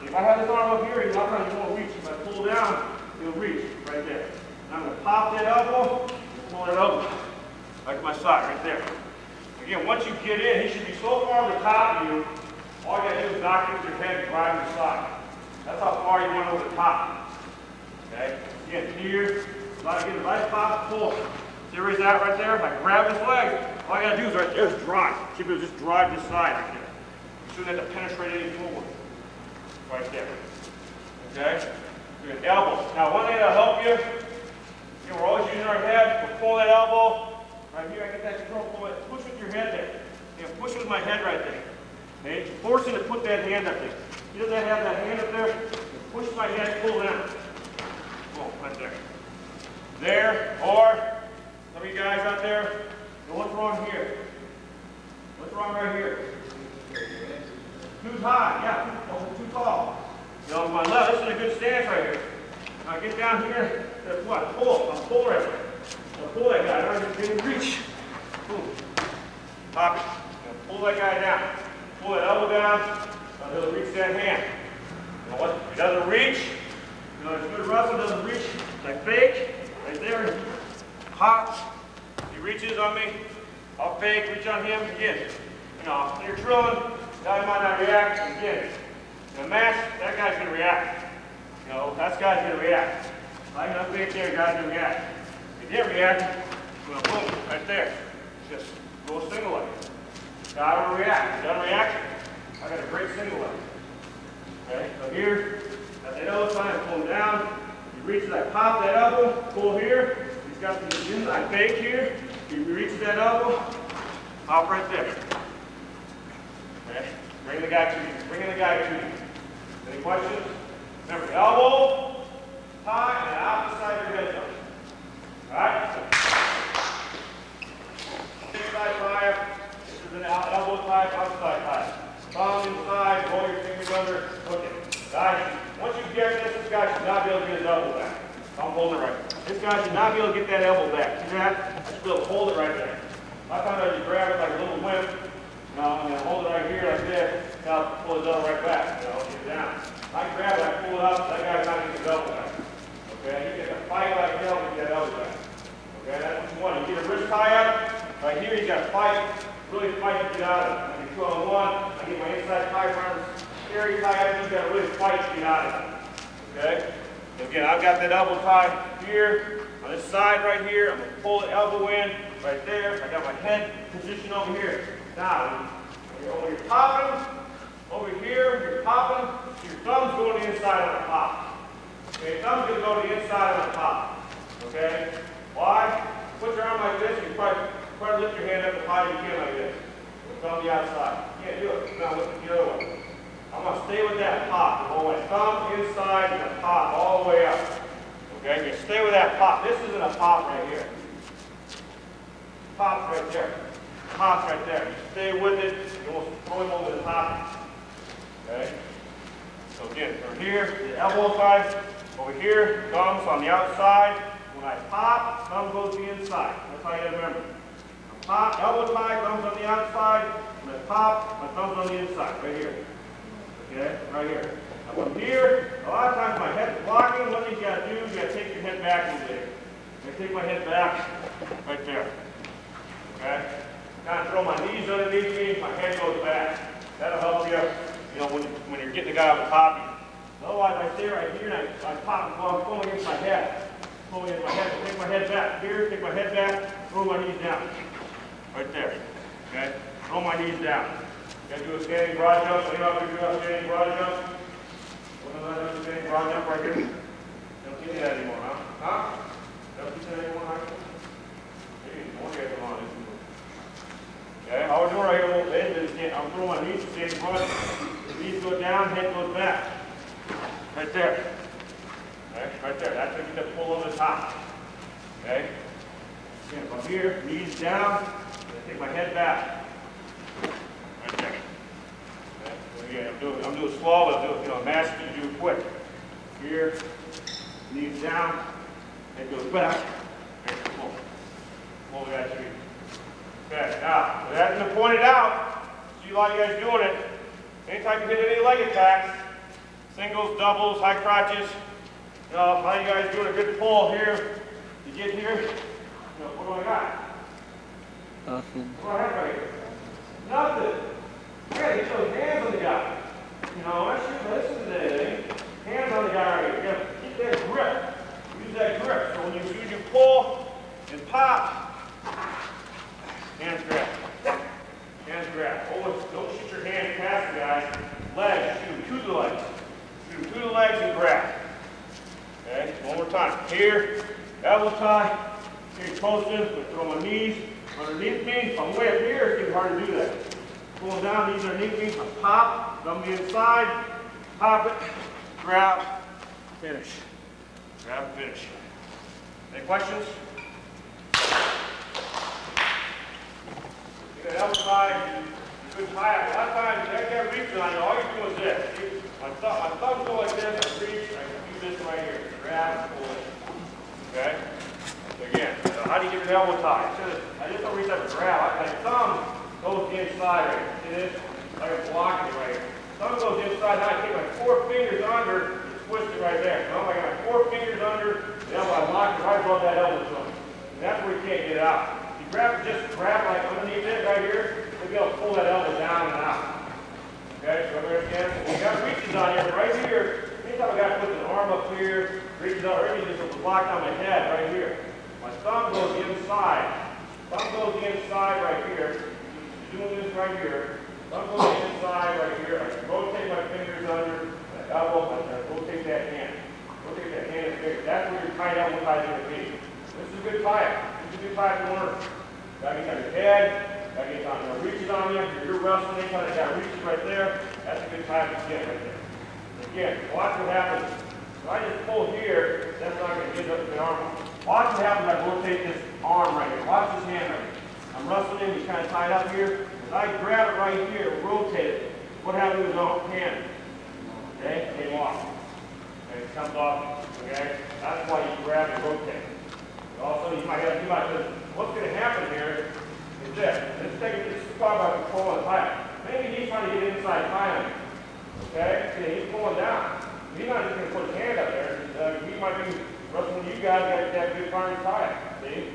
If I have his arm up here, he's not going to reach. If I pull down, he'll reach right there. And I'm going to pop that elbow, pull that elbow, like my side right there. Again, once you get in, he should be so far on the top of you, all you got to do is knock into your head and drive him aside. That's how far you want over the top. Okay? Again, here, if I pop, pull. See where he's at right there? If I grab his leg, all I gotta do is right there is drive. Keep it, just drive this side right there. You shouldn't have to penetrate any forward. Right there. Okay? Good elbow. Now, one thing that'll help you, we're always using our head. We'll pull that elbow. Right here, I get that control. Pull it. Push with your head there. Push with my head right there. Okay? Force him to put that hand up there. He doesn't have that hand up there. Push my head, pull down. Boom, right there. There, or some of you guys out there, what's wrong here? What's wrong right here? Too high, yeah, too tall. You know, my left, this is a good stance right here. Now get down here, that's what? Pull, I'm pulling right there. I'll pull that guy, I don't even reach. Boom. Pop it. Pull that guy down. Pull that elbow down. He'll reach that hand. You know what? If he doesn't reach, you know, if a good wrestler doesn't reach, I fake, right there, pops. He reaches on me, I'll fake, reach on him, again. You know, when you're drilling, guy might not react, again. In a match, that guy's gonna react. You know, that guy's gonna react. If I can fake there, guy's gonna react. If he didn't react, you know, boom, right there. Just go a single leg. Guy will react. If he doesn't react, I got a great single leg. Okay, so here, at the elbow side, pull him down. He reaches, I pop that elbow, pull here. He's got the inside fake here. He reaches that elbow, pop right there. Okay, bring the guy to you. Bringing the guy to you. Any questions? Remember, elbow, tie, and the opposite side of your head jump. Alright? Inside tie. This is an elbow tie, outside tie. Thumb inside, roll your fingers under, hook it. Guys, once you get this guy should not be able to get his elbow back. I'm holding it right. This guy should not be able to get that elbow back. See that? I should be able to hold it right there. I found out you grab it like a little wimp, you know, and then hold it right here like this, now pull his elbow right back, you know, get it down. I grab it, I pull it up, that guy's not going to get his elbow back. Okay? Right here, you got to fight, really fight to get out of it. Like a 2-on-1, I get my inside tie arms very tight. You got to really fight to get out of it. Okay? So again, I've got that elbow tie here on this side right here. I'm going to pull the elbow in right there. I got my head positioned over here. Now, when you're popping, over here, you're popping, your thumb's going to the inside on the pop. Okay, thumb's going to go to the inside on the pop. Okay? Why? Put your arm like this, you try to lift your hand up as high as you can like this. Thumb the outside. You can't do it. Now lift it the other way. I'm going to stay with that pop. Hold my thumb inside and the pop all the way up. Okay? You stay with that pop. This isn't a pop right here. Pop's right there. Pop's right there. You stay with it. You almost throw him over the top. Okay? So again, from here, the elbow side, over here, thumbs on the outside. When I pop, thumb goes to the inside. That's how you gotta remember. I pop, elbow tie, thumbs on the outside. When I pop, my thumb's on the inside, right here. Okay, right here. Now from here, a lot of times my head's blocking. What you gotta do, you gotta take your head back a little bit. I take my head back, right there. Okay? Kind of throw my knees underneath me, my head goes back. That'll help you, you know, when you're getting the guy on the top. Otherwise, I stay right here and I pop, well, I'm pulling against my head. Pulling in my head, take my head back here, take my head back, throw my knees down. Right there. Okay? Throw my knees down. You gotta do a standing broad jump. You know how to do a standing broad jump? What does that do? Standing broad jump right here? Don't see that anymore, huh? Huh? Don't see that anymore, huh? Hey, don't get them on. Okay, all we're doing right here a little bit is I'm throwing my knees to standing broad. Knees go down, head goes back. Right there. Okay, right there. That's when you get to pull over the top. Okay? Again, from here, knees down, I take my head back. Right there. Okay? So again, I'm doing slow, but I'm doing master to do quick. Here, knees down, head goes back. Okay, pull. Pull that tree. Okay, now, with that been pointed out, see a lot of you guys doing it. Anytime you hit any leg attacks, singles, doubles, high crotches, you know, a lot of you guys doing a good pull here. You get here, you know, what do I got? Nothing. What do I have right here? Nothing. I gotta get those hands on the guy. You know, I shouldn't listen to anything. Hands on the guy right here. You gotta keep that grip. Use that grip. So when you use your pull and pop, hands grab. Hands grab. Always don't shoot your hand past the guy. Legs, shoot to the legs. Shoot to the legs and grab. Okay, one more time. Here, elbow tie. Here, posted. Throw my knees underneath me. If I'm way up here, it's getting hard to do that. Pull down, knees underneath me. I pop, thumb the inside, pop it, grab, finish. Grab, finish. Any questions? You got elbow tie. Good tie. A lot of times, you got reach on you. All you do is this. My thumbs go like this. I reach. I do this right here. Grab, pull it. Okay? So again, how do you get an elbow tie? I just don't reach up and grab. My thumb goes inside right here. See this? Like I'm blocking it right here. Thumb goes inside. Now I take my 4 fingers under and twist it right there. Now I got my 4 fingers under. The elbow, I lock it right above that elbow joint. And that's where you can't get it out. If you grab it, just grab like underneath it right here. You'll be able to pull that elbow down and out. Okay, so there again. We got reaches on here, right here. Anytime I got to put an arm up here, reaches out, or anything just block on my head right here. My thumb goes inside. Thumb goes inside right here. Doing this right here. Thumb goes inside right here. I can rotate my fingers under my elbow. I can rotate that hand. Rotate that hand and finger. That's where your tight elbow tie is going to be. This is a good tie. This is a good tie to learn. Gotta get on your head. Gotta get on your reaches on you. If you're wrestling, you kind of got reaches right there. That's a good time to get right there. Again, watch what happens. If I just pull here, that's not going to get up the arm. Watch what happens. I rotate this arm right here. Watch this hand right here. I'm wrestling, he's kind of tied up here. If I grab it right here, rotate it, what happens to his arm? Hand. Okay? Came off. Okay, it comes off. Okay? That's why you grab and rotate. Also, you might have what's going to happen here is this. Let's talk about control and tie. Maybe he's trying to get inside tie on you. Okay? See, he's pulling down. He's not just going to put his hand up there. He might be wrestling you guys, got that good firm tie. See?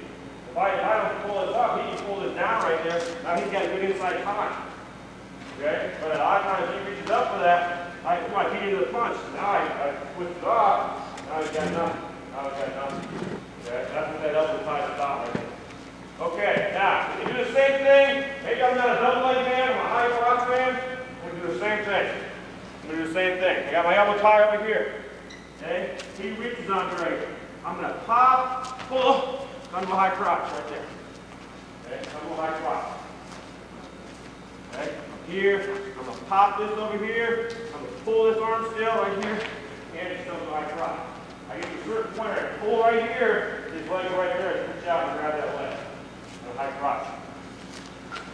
If I don't pull this up, he can pull this down right there. Now he's got a good inside tie. Okay? But a lot of times he reaches up for that, I put my feet into the punch. Now I twist it off. Now he's got nothing. Now he's got nothing. Okay? That's what that elbow tie is about right there. Okay, now, if you do the same thing, maybe I'm not a double leg man, I'm a high cross man, I'm going to do the same thing. I'm going to do the same thing. I got my elbow tie over here. Okay? He reaches on me right here. I'm going to pop, pull, come to a high crotch right there. Okay? Come to a high crotch. Okay? Here, I'm going to pop this over here. I'm going to pull this arm still right here, and it's come to a high crotch. I get to a certain point where I pull right here, his leg right there, I push out and grab that leg. High crotch.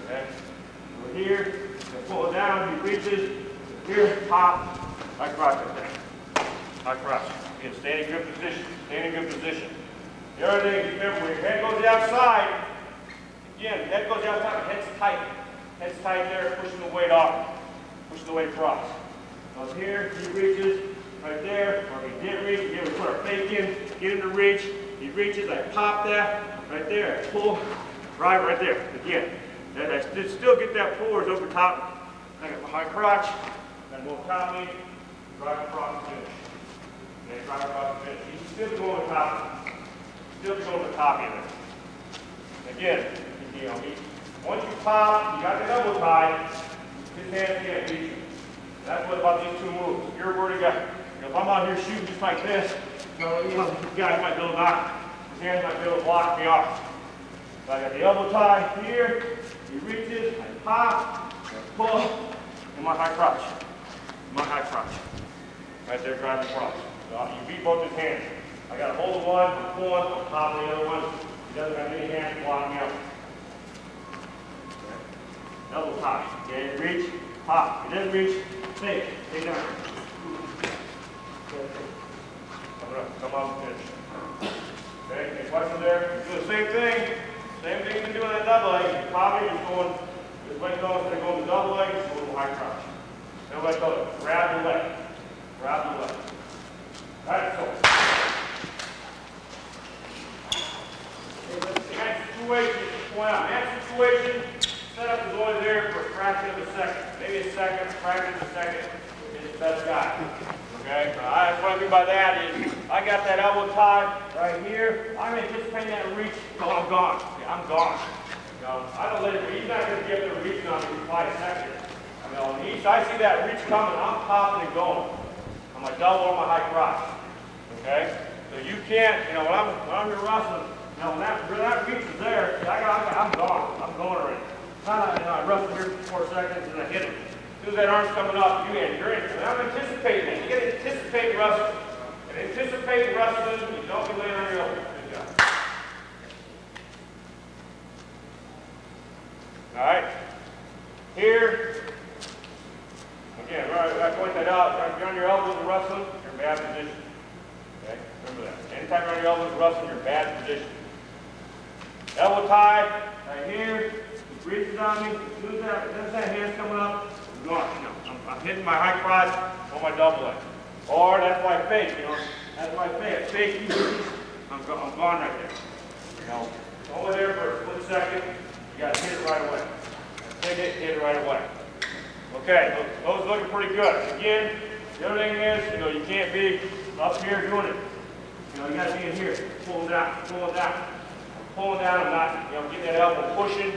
Okay? Over here, you pull it down, he reaches, here, pop, high crotch right there. High crotch. Again, stay in good position. Stay in good position. The other thing, remember, when your head goes outside, again, head goes outside, head's tight. Head's tight there, pushing the weight off, pushing the weight across. So here, he reaches right there, or if he didn't reach, again, we put our fake in, get him to reach, he reaches, I pop that, right there, pull, right there, again. And I still get that pullers over top. I got my high crotch, then go top me, drive across the finish. Okay, drive across the finish. You can still go on top, still go on the top in there. Again, you know, once you pop, you got the elbow tie, his hands can't reach you. That's what about these two moves. You're already got, you know, if I'm out here shooting just like this, you know, this guy might be able to knock, his hands might be able to block me off. So I got the elbow tie here, he reaches, I pop, I pull, and my high crotch. My high crotch. Right there, driving across. So you beat both his hands. I got a hold of one, I'm pulling, I'm popping the other one. He doesn't have any hands blocking me out. Okay. Elbow tie. Okay, reach, pop. He doesn't reach, take down. Come on, finish. Okay, any questions there? Do the same thing. Same thing you do on that double leg. You pop it, you're going, this leg goes, they're going to double leg, it's a little high crotch. Now let's go, grab the leg. Grab the leg. Alright, so. In that situation, point out, in that situation, setup is only there for a fraction of a second. Maybe a second, a fraction of a second is the best guy. Okay? What I mean by that is, I got that elbow tie right here. I'm anticipating that reach until I'm gone. Yeah, I'm gone. You know, I don't let it, he's not going to get there reaching on me for 5 seconds. You know, I see that reach coming, I'm popping and going. I'm a double or my high crotch. Okay? So you can't, you know, when I'm here wrestling, you know, when that reach is there, I'm gone. I'm going already. I wrestle here for 4 seconds and I hit him. As soon as that arm's coming up, you're in. And I'm anticipating that. You got to anticipate wrestling. And anticipate wrestling, you don't be laying on your elbow. Good job. All right. Here, again, I point that out. If you're on your elbows and wrestling, you're in bad position. Okay? Remember that. Anytime you're on your elbows and wrestling, you're in bad position. Elbow tie, right here. He reaches on me. As soon as that hand's coming up, I'm gone. You know, I'm hitting my high crotch on my double leg. Or that's my fake, you know. That's my fake. Fake, I'm gone right there. You know, only there for a split second. You got to hit it right away. Hit it right away. Okay, those looking pretty good. Again, the other thing is, you know, you can't be up here doing it. You know, you got to be in here, pulling down, pulling down. I'm pulling down, I'm not, you know, getting that elbow pushing.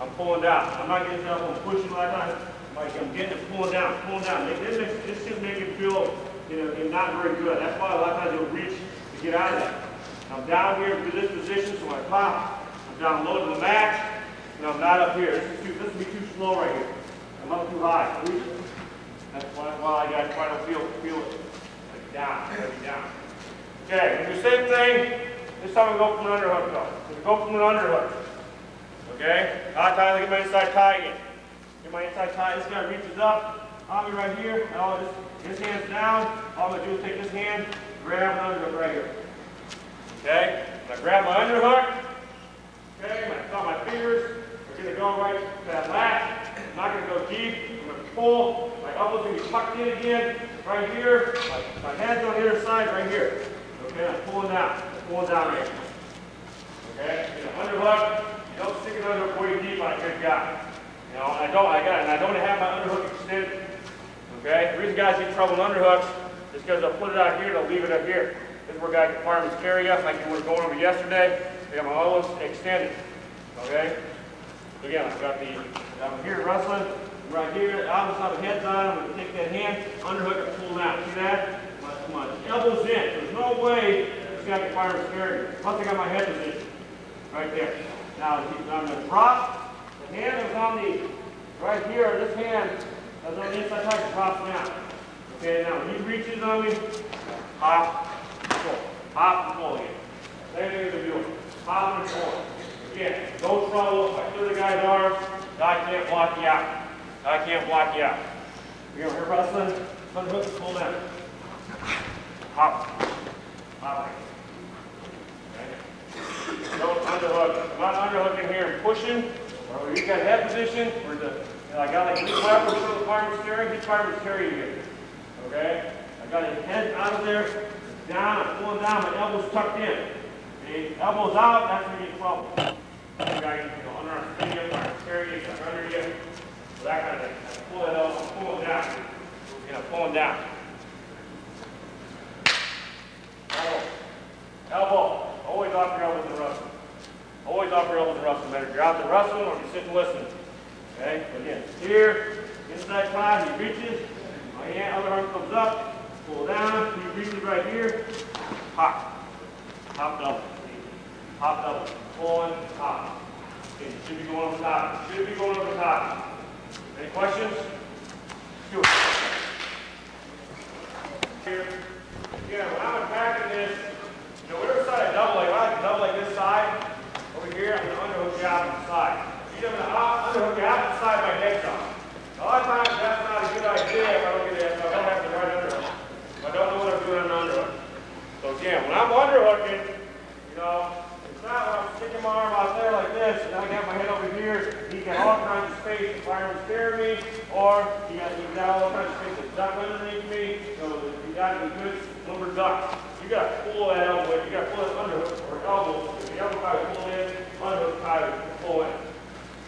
I'm pulling down. I'm not getting that elbow pushing like that. I'm getting it pulling down, pulling down. This just makes you feel, you know, not very good. That's why a lot of times you'll reach to get out of that. I'm down here to this position, so when I pop, I'm down low to the max, and I'm not up here. This will be too slow right here. I'm up too high. That's why I got to try to feel it like down, heavy down. Okay, do the same thing. This time we go from an underhook though. We go from an underhook. Okay? A lot of times I get my inside tie again. Get my inside tie. This guy reaches up on me right here. Now his hand's down. All I'm going to do is take this hand, grab an underhook right here. Okay? And I grab my underhook. Okay? My fingers are going to go right to that lat. I'm not going to go deep. I'm going to pull. My elbow's going to be tucked in again right here. My hand's on the other side right here. Okay? I'm pulling down. I'm pulling down right here. Okay? In an underhook, you don't stick an underhook way deep on a good guy. You know, and I don't have my underhook extended. Okay? The reason guys get in trouble in underhooks is because they'll put it out here, they'll leave it up here. This is where guys can fireman's carry up, like we were going over yesterday. I got my elbows extended. Okay? So again, I'm here wrestling, right here, opposite side of head's on, I'm going to take that hand, underhook and pull down. See that? My elbow's in. There's no way this guy can fireman's carry me. Plus I got my head position. Right there. Now I'm going to drop. The hand is on the, right here, this hand is on the inside side, drops down. Okay, now when he reaches on me, hop, pull. Hop and pull again. Same thing as the mule. Hop and pull. Again, no trouble. If I clear the guy's arm, guy can't block you out. Guy can't block you out. You're wrestling, underhook, pull down. Hop. Hop. Okay. Don't underhook. I'm not underhooking here and pushing. Or you got head position, or I got like this lever for the fireman's carry, his fireman's carry again. Okay? I got his head out of there, down, I'm pulling down, my elbow's tucked in. Okay? Elbows out, that's when you get in trouble. You got underarm spin you, fireman's carry, you got under you. So that kind of thing. I pull that elbow, I'm pulling down. Pulling down. Elbow. Always off your elbows in wrestling. Always off your elbows in wrestling. Matter if you're out there wrestling or you sit and listen. Okay? Again, here, inside tie, he reaches. My hand, other arm comes up. Pull down. He reaches right here. Hop. Hop double. Hop double. Pulling, hop. Okay, you should be going over the top. Should be going over the top. Any questions? Do it. Here. Again, when I'm attacking this, whatever side I double, like if I double like this side, over here, I'm going to underhook the opposite side. Either I'm going to underhook the opposite side by head on. A lot of times that's not a good idea if I don't get it, if I don't have the right underhook. If I don't know what I'm doing on the underhook. So again, when I'm underhooking, it's not when I'm sticking my arm out there like this, and I got my head over here, he got all kinds of space to fireman's carry me, or he got all kinds of space to duck underneath me, so you got to be good lumber duck. You got to pull that elbow in, you got to pull that underhook or elbow. If the elbow tie pull in, underhook tie pull in.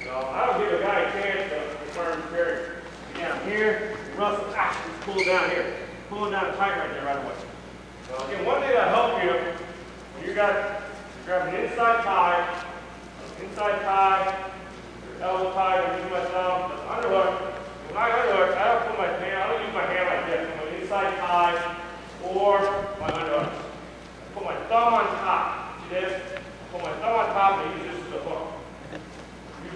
So I don't give a guy a chance to fireman's carry. Again, I'm here, Russell, just pull down here. Pulling down tight right there right away. So again, one thing that'll help you, when you grab an inside tie, your elbow tie, I'm using my thumb, the underhook. When I underhook, I don't put my hand, I don't use my hand like this. I'm an inside tie or my underhook. I put my thumb on top. See this? I put my thumb on top and use this as a hook.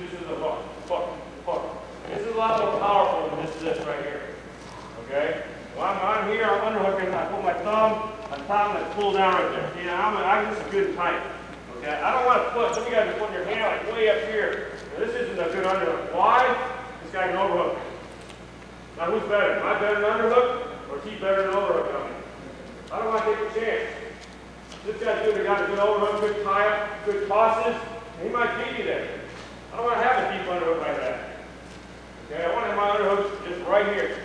Use this as a hook. Hook. This is a lot more powerful than this right here. Okay? When I'm here, I'm underhooking, I put my thumb on top and I pull down right there. See, this is good and tight. Okay? I don't want to put, some of you guys are putting your hand like way up here. Now, this isn't a good underhook. Why? This guy can overhook. Now who's better? Am I better than underhook or is he better than overhook on me? I don't want to take a chance. This guy's good, he got a good overhook, good tie up, good tosses, and he might beat me there. I don't want to have a deep underhook like that. Okay, I want to have my underhook just right here.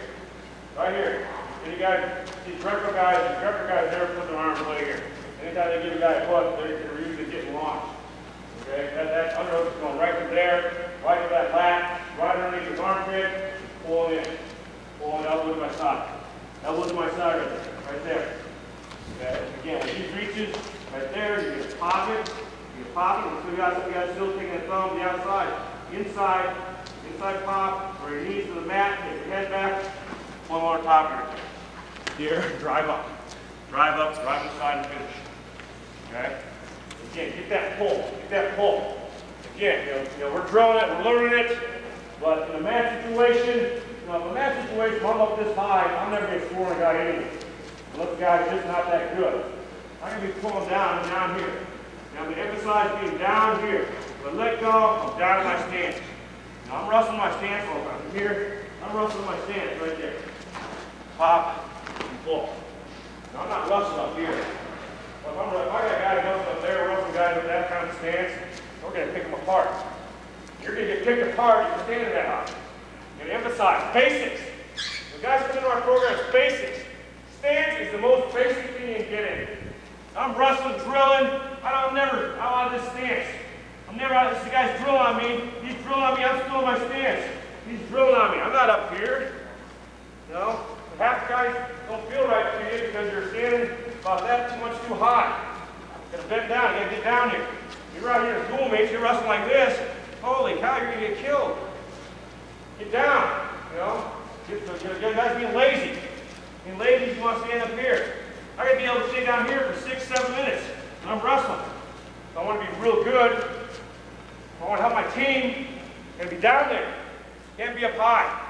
Right here. And you guys, these retro guys never put their arms right here. Anytime they give a guy a hook, they're usually getting launched. Okay, that underhook is going right to there, right to that lat, right underneath his armpit, pulling in. Pulling elbow to my side. Elbow to my side right there. Okay, again, when he reaches right there, you get a pocket. So you guys still taking that thumb to the outside. Inside pop, where your knees to the mat, take your head back, one more top here. Here, drive up, drive inside and finish. Okay? Again, get that pull. Again, we're drilling it, we're learning it, but in a match situation, if a match situation, I'm up this high, I'm never going to score on a guy anyway. Unless the guy's just not that good. I'm going to be pulling down here. Now I'm going to emphasize being down here. When I let go, I'm down in my stance. Now I'm wrestling my stance over here. I'm wrestling my stance right there. Pop and pull. Now I'm not wrestling up here. But if I got a guy who goes up there, wrestling guys with that kind of stance, we're going to pick them apart. You're going to get picked apart if you're standing that high. You're going to emphasize basics. When guys come into our program, it's basics. Stance is the most basic thing you can get in. I'm wrestling, drilling. I'm out of this stance. I'm never out of this. The guy's drilling on me. He's drilling on me. I'm still in my stance. He's drilling on me. I'm not up here. You know? Half the guys don't feel right to you because you're standing about that too high. You gotta bend down. You gotta get down here. You're out here as dual mates. You're wrestling like this. Holy cow, you're gonna get killed. Get down. You know? You guys being lazy. Being lazy, you want to stand up here. I gotta be able to stay down here for 6-7 minutes when I'm wrestling. If I want to be real good, if I want to help my team, I gotta be down there. Can't be up high.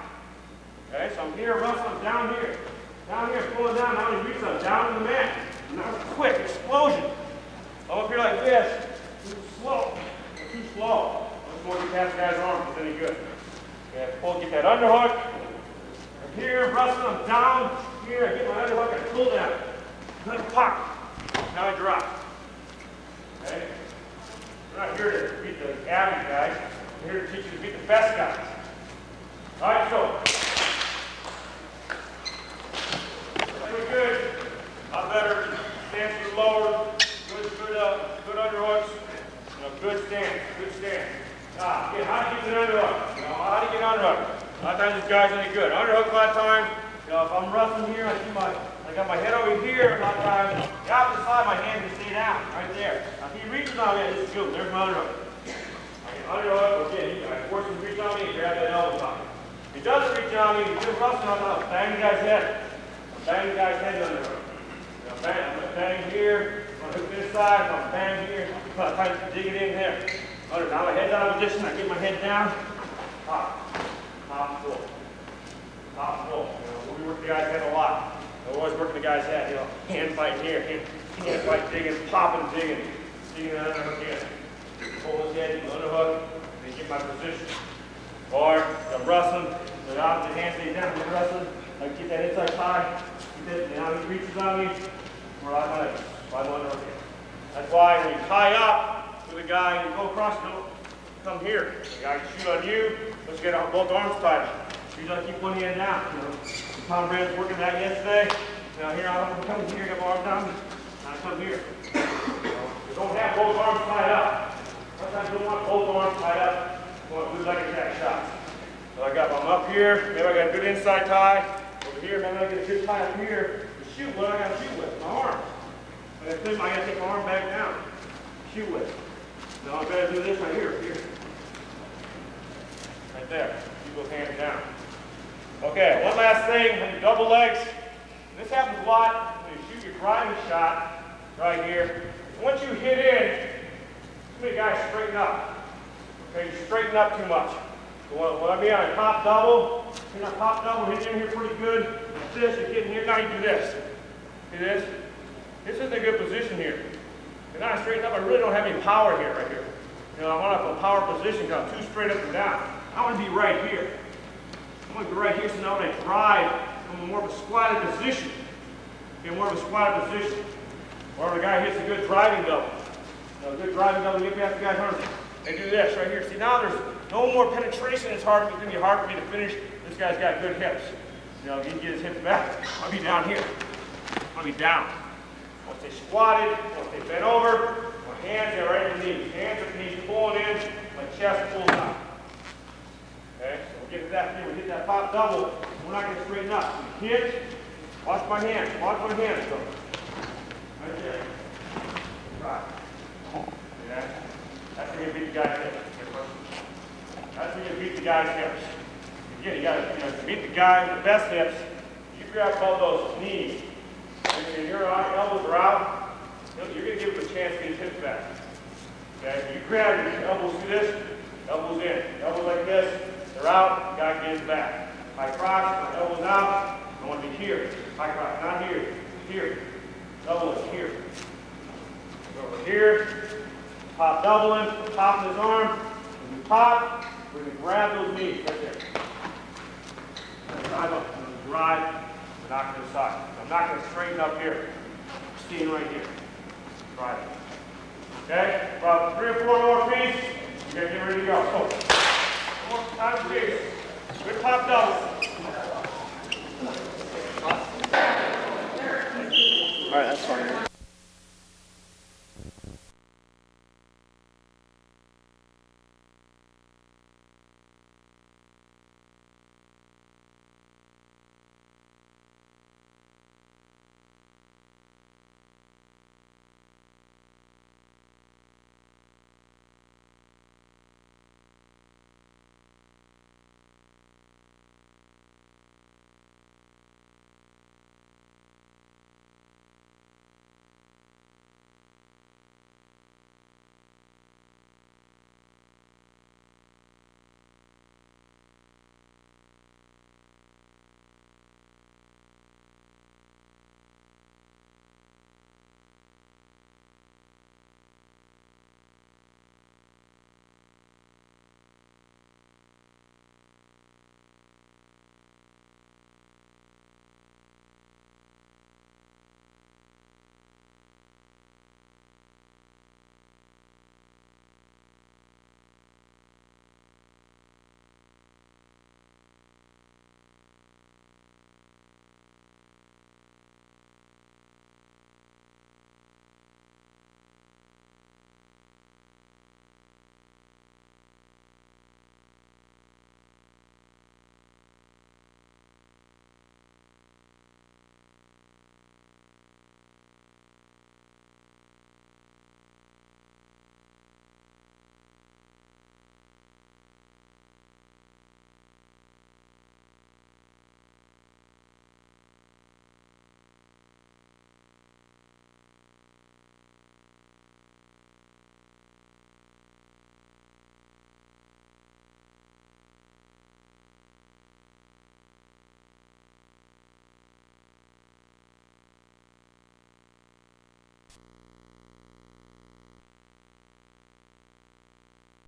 Okay, so I'm here wrestling down here. Down here, pulling down, not only reach up, down to the mat. Not quick, explosion. I'm up here like this. Too slow. Too slow. Let's go get past the guy's arm if it's any good. Okay, pull, get that underhook. I'm here, wrestling, I'm down. Here, I get my underhook, I pull down. Then pop. Now I drop. Okay? We're not here to beat the average guys. We're here to teach you to beat the best guys. All right, so. Doing good. A lot better. Stance is lower. Good underhooks. You know, good stance. Good stance. How do you get an underhook? You know, how do you get an underhook? A lot of times this guy's any good. Underhook a lot of times. You know, if I'm wrestling here, I got my head over here. A lot of times, the opposite side, my hand can stay down right there. Now, if he reaches on me, I just go. There's my underhook. I get underhook. Okay, I force him to reach on me. Grab that elbow on me. If he doesn't reach on me, he's just wrestling on me. Bang the guy's head. Bang the guy's head under him. You know, bang, I'm gonna bang here. I'm gonna hook this side. I'm gonna bang here. I'm trying to dig it in there. Under. Now my head's out of position. I get my head down. Pop. Pop, pull. Pop, pull. You know, we work the guy's head a lot. We're always working the guy's head. You know, hand fight here. Hand fight digging. Popping, digging. Digging that underhook in. Pull his head, underhook, and get my position. Or I'm wrestling. The opposite hand stays down. I'm wrestling. I keep that inside tie, keep it, now he reaches on me, we're out my legs, by one underhook. That's why when you tie up with a guy and you go across, you don't come here. The guy can shoot on you, let's get both arms tied. You gotta keep one hand down. You know, Tom Brandon's working that yesterday. Now here I'm coming here, get my arm down, now I come here. You don't have both arms tied up. Sometimes you don't want both arms tied up. You want to do like a jack shot. So I'm up here, maybe I got a good inside tie. Over here, maybe I get a good tie up here to shoot. What do I got to shoot with? My arm. I got to take my arm back down. Shoot with. Now I better do this right here. Right there. Keep those hands down. Okay, one last thing when you double legs. This happens a lot when you shoot your driving shot right here. Once you hit in, too many guys straighten up. Okay, you straighten up too much. When I mean on a top double, you're not top double, hit in here pretty good. Like this, you get in here, now you do this. See this? This isn't a good position here. And now I straighten up, I really don't have any power here, right here. You know, I want to have a power position because I'm too straight up and down. I want to be right here. I want to be right here so now when I drive, I'm in more of a squatted position. Okay, more of a squatted position. Or the guy hits a good driving double. You know, a good driving double, you get past the guy's arms. They do this right here. See, now there's no more penetration. It's going to be hard for me to finish. This guy's got good hips. You know, if he can get his hips back, I'll be down here. I'll be down. I want to stay squatted. I want to stay bent over. My hands are right at the knees. Hands at the knees, pulling in. My chest pulls out. Okay, so we'll get to that here. We hit that pop double. We're not going to straighten up. We hit. Watch my hands. Watch my hands go. Right there. Right. See that? That's when you beat the guy's hips. That's when you beat the guy's hips. Again, you got to beat the guy with the best hips. You grab both those knees. And your elbows are out, you're going to give him a chance to get his hips back. Okay? You grab your elbows, do this, elbows in. Elbows like this, they're out, the guy gets back. High cross, my elbows out. I want to be here. High cross, not here. Here. Elbow is here. Go over here. Pop doubling, pop his arm. When you pop, we're going to grab those knees right there. Drive up. I'm going to drive. We're not going to side. I'm not going to straighten up here. I'm staying right here. Drive it. Okay? About 3 or 4 more feet. You got to get ready to go. So, more time, please. Good pop double. All right, that's fine.